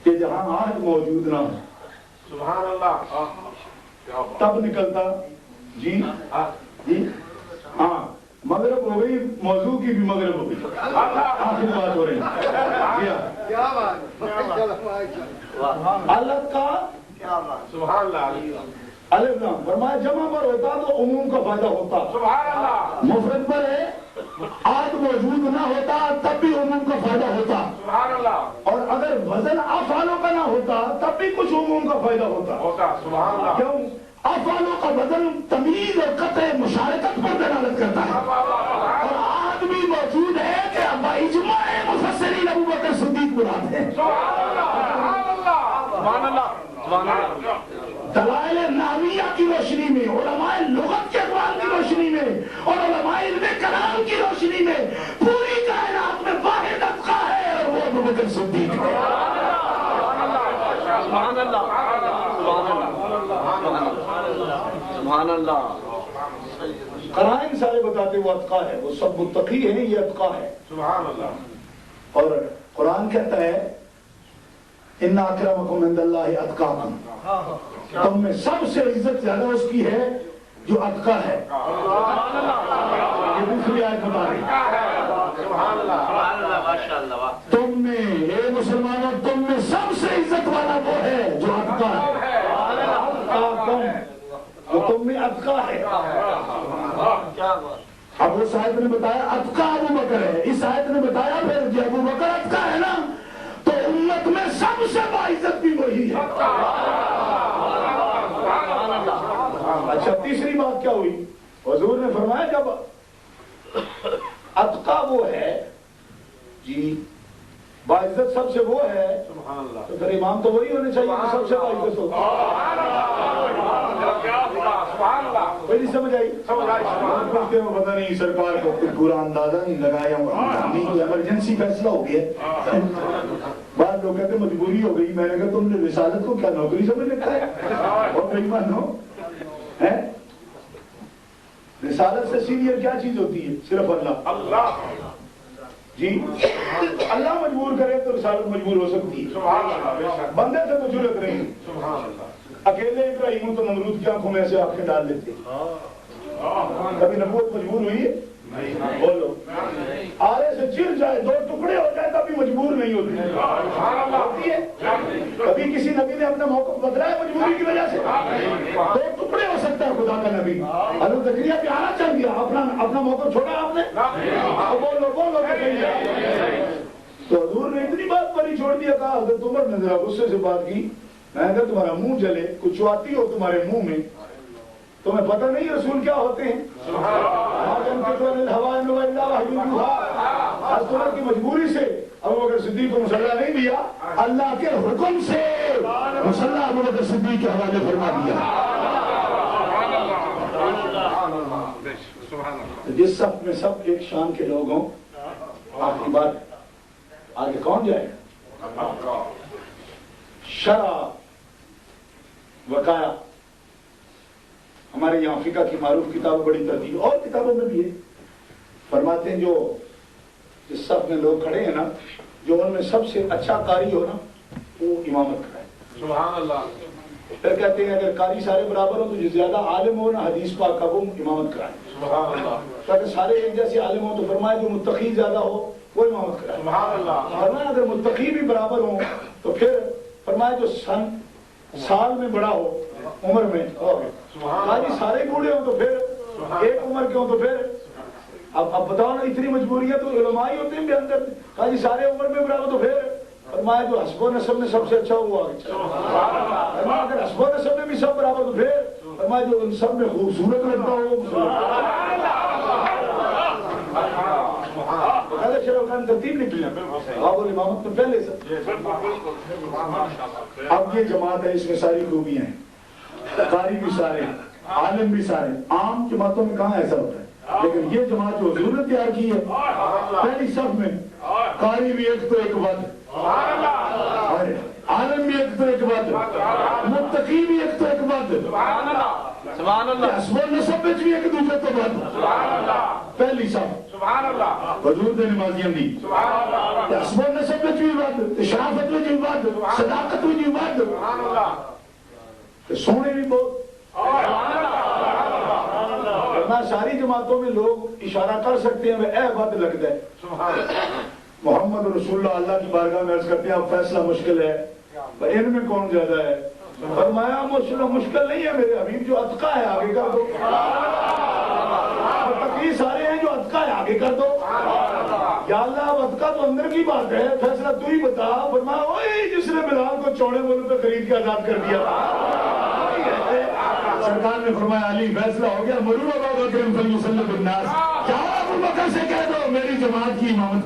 کہ جہاں آج موجود نہ ہو. سبحان اللہ. تب نکلتا جی جی ہاں مغرب ہو گئی، موضوع کی بھی مغرب ہو گئی. آخر بات ہو رہی الف کا سبحان اللہ. الف نام فرمایا جمع پر ہوتا تو عموم کا فائدہ ہوتا. سبحان اللہ. مفرد پر ہے، آج موجود نہ ہوتا تب بھی عموم کا فائدہ ہوتا. سبحان اللہ. اور اگر وزن افعالوں کا نہ ہوتا تب بھی کچھ عموم کا فائدہ ہوتا. سبحان اللہ. کیوں؟ افعالوں کا وزن تمیز اور قطع مشارکت پر دلالت کرتا ہے. اور آج بھی موجود ہے کہ اجماع مفسرین ابو بکر صدیق مراد ہے. سبحان اللہ. سبحان اللہ. سبحان اللہ. دلائل نحویہ کی روشنی میں، علماء لغت کے اقوال کی روشنی میں، اور علماء علم کلام کی روشنی میں پوری کائنات میں واحد اتقا ہے، اور وہ ابو بکر صدیق ہے. سبحان اللہ. سبحان اللہ. قرائن سارے بتاتے وہ اتقا ہے، وہ سب متقی ہیں، یہ اتقا ہے. سبحان اللہ. اور قرآن کہتا ہے ان اکرمکم عند اللہ اتقاکم، تم میں سب سے عزت زیادہ اس کی ہے جو اتقا ہے. یہ دوسری آیت بتا رہی ہے. تم میں اے مسلمانوں تم میں سب سے عزت والا وہ ہے جو اتقا ہے، جو تم میں اتقا ہے۔ اب اس آیت نے بتایا اتقا ابو بکر ہے، اس آیت نے بتایا پھر کہ ابو بکر اتقا ہے نا، تو امت میں سب سے باعزت بھی وہی ہے۔ اچھا تیسری بات کیا ہوئی؟ حضور نے فرمایا جب اتقا وہ ہے جی باعزت سب سے وہ ہے، تو پھر امام تو وہی ہونے چاہیے کہ سب سے باعزت ہو۔ کوئی نہیں سمجھ آئی؟ پوچھتے ہیں پتہ نہیں سرکار کو کوئی پورا اندازہ نہیں لگایا، کوئی ایمرجنسی فیصلہ ہو گیا۔ بعض لوگ کہتے ہیں مجبوری ہو گئی، میں نے کہا تم نے رسالت کو کیا نوکری سمجھ رکھا ہے؟ اور بھائی مانو رسالت سے سینئر کیا چیز ہوتی ہے؟ صرف اللہ جی، اللہ مجبور کرے تو رسالت مجبور ہو سکتی ہے، بندے سے تو ضرورت نہیں۔ اکیلے ابراہیم تو نمرود کی آنکھوں میں سے آنکھیں ڈال لیتے، کبھی نبوت مجبور ہوئی ہے؟ بولو، آرے سے چر جائے دو ٹکڑے ہو جائے تبھی مجبور نہیں ہوتی ہے؟ کبھی کسی نبی نے اپنا موقف بدلا ہے مجبوری کی وجہ سے؟ دو ٹکڑے ہو سکتا ہے خدا کا نبی، حضرت زکریا پیارا چل گیا، اپنا موقف چھوڑا آپ نے؟ بولو تو حضور نے اتنی بات پر ہی چھوڑ دیا، کہا حضرت عمر نے ذرا غصے سے بات کی، میں نے کہا تمہارا منہ جلے، کچھ آتی ہو تمہارے منہ میں، تمہیں پتہ نہیں رسول کیا ہوتے ہیں؟ عمر کی مجبوری سے ابو بکر صدیق کو مسلح نہیں دیا، اللہ کے حکم سے مسلح ابو بکر صدیق کے حوالے فرما دیا۔ جس صف میں سب ایک شان کے لوگ ہوں، آخری بات آگے کون جائے گا؟ شرع وقایا ہمارے یہاں فقہ کی معروف کتاب بڑی ترتیب اور کتابوں میں بھی ہے، فرماتے ہیں جو جس صف میں لوگ کھڑے ہیں نا، جو ان میں سب سے اچھا قاری ہو نا وہ امامت کرائے۔ سبحان اللہ۔ پھر کہتے ہیں اگر قاری سارے برابر ہو تو جو زیادہ عالم ہو نا حدیث پاک کا وہ امامت کرائے۔ سبحان اللہ۔ اگر سارے ایک جیسے عالم ہو تو فرمایا جو متقی زیادہ ہو وہ امامت کرائے۔ سبحان اللہ۔ فرمایا اگر متقی بھی برابر ہوں تو پھر فرمایا جو سال میں بڑا ہو عمر میں، قاری سارے بوڑھے ہوں تو پھر ایک عمر کے ہوں تو پھر اب بتاؤ نا، اتنی مجبوریاں تو علماء ہی ہوتے ہیں بھی اندر، قاضی سارے عمر میں برابر تو پھر فرمایا جو حسب و نسب میں سب سے اچھا وہ آگے چلا۔ فرمایا اگر حسب و نسب میں بھی سب برابر تو پھر فرمایا جو ان سب میں خوبصورت لگتا ہو وہ ترتیب نکلی ہے آپ اور امامت میں پہلے سے۔ اب یہ جماعت ہے، اس میں ساری خوبیاں ہیں، قاری بھی سارے، عالم بھی سارے۔ عام جماعتوں میں کہاں ایسا ہوتا ہے، لیکن یہ جماعت جو حضور نے تیار کی ہے، پہلی صف میں قاری بھی ایک تو ایک بات، عالم بھی ایک تو ایک بات، متقی بھی ایک تو ایک بات، حسب و نسب بھی ایک دوسرے تو بات، پہلی صف حضور نے نمازیاں دی، حسب و نسب بھی بات، شرافت بھی بات، صداقت بھی بات، سونے بھی بہت۔ ساری جماعتوں میں لوگ اشارہ کر سکتے ہیں اے بد لگتا ہے محمد رسول اللہ، اللہ کی بارگاہ میں عرض کرتے ہیں اب فیصلہ مشکل ہے، ان میں کون زیادہ ہے؟ فرمایا مشکل نہیں ہے میرے حبیب، جو اتقا ہے آگے کر دو، متقی سارے ہیں جو اتقا ہے آگے کر دو۔ یا اللہ اب اتقا تو اندر کی بات ہے، فیصلہ تو ہی بتا۔ فرمایا وہی جس نے بلال کو چوڑے مولوں پہ خرید کے آزاد کر دیا تھا۔ سرکار نے فرمایا علی فیصلہ ہو گیا، مروا ابا بکر فلیصلی بالناس، جاؤ ابو بکر سے کہہ دو میری جماعت کی امامت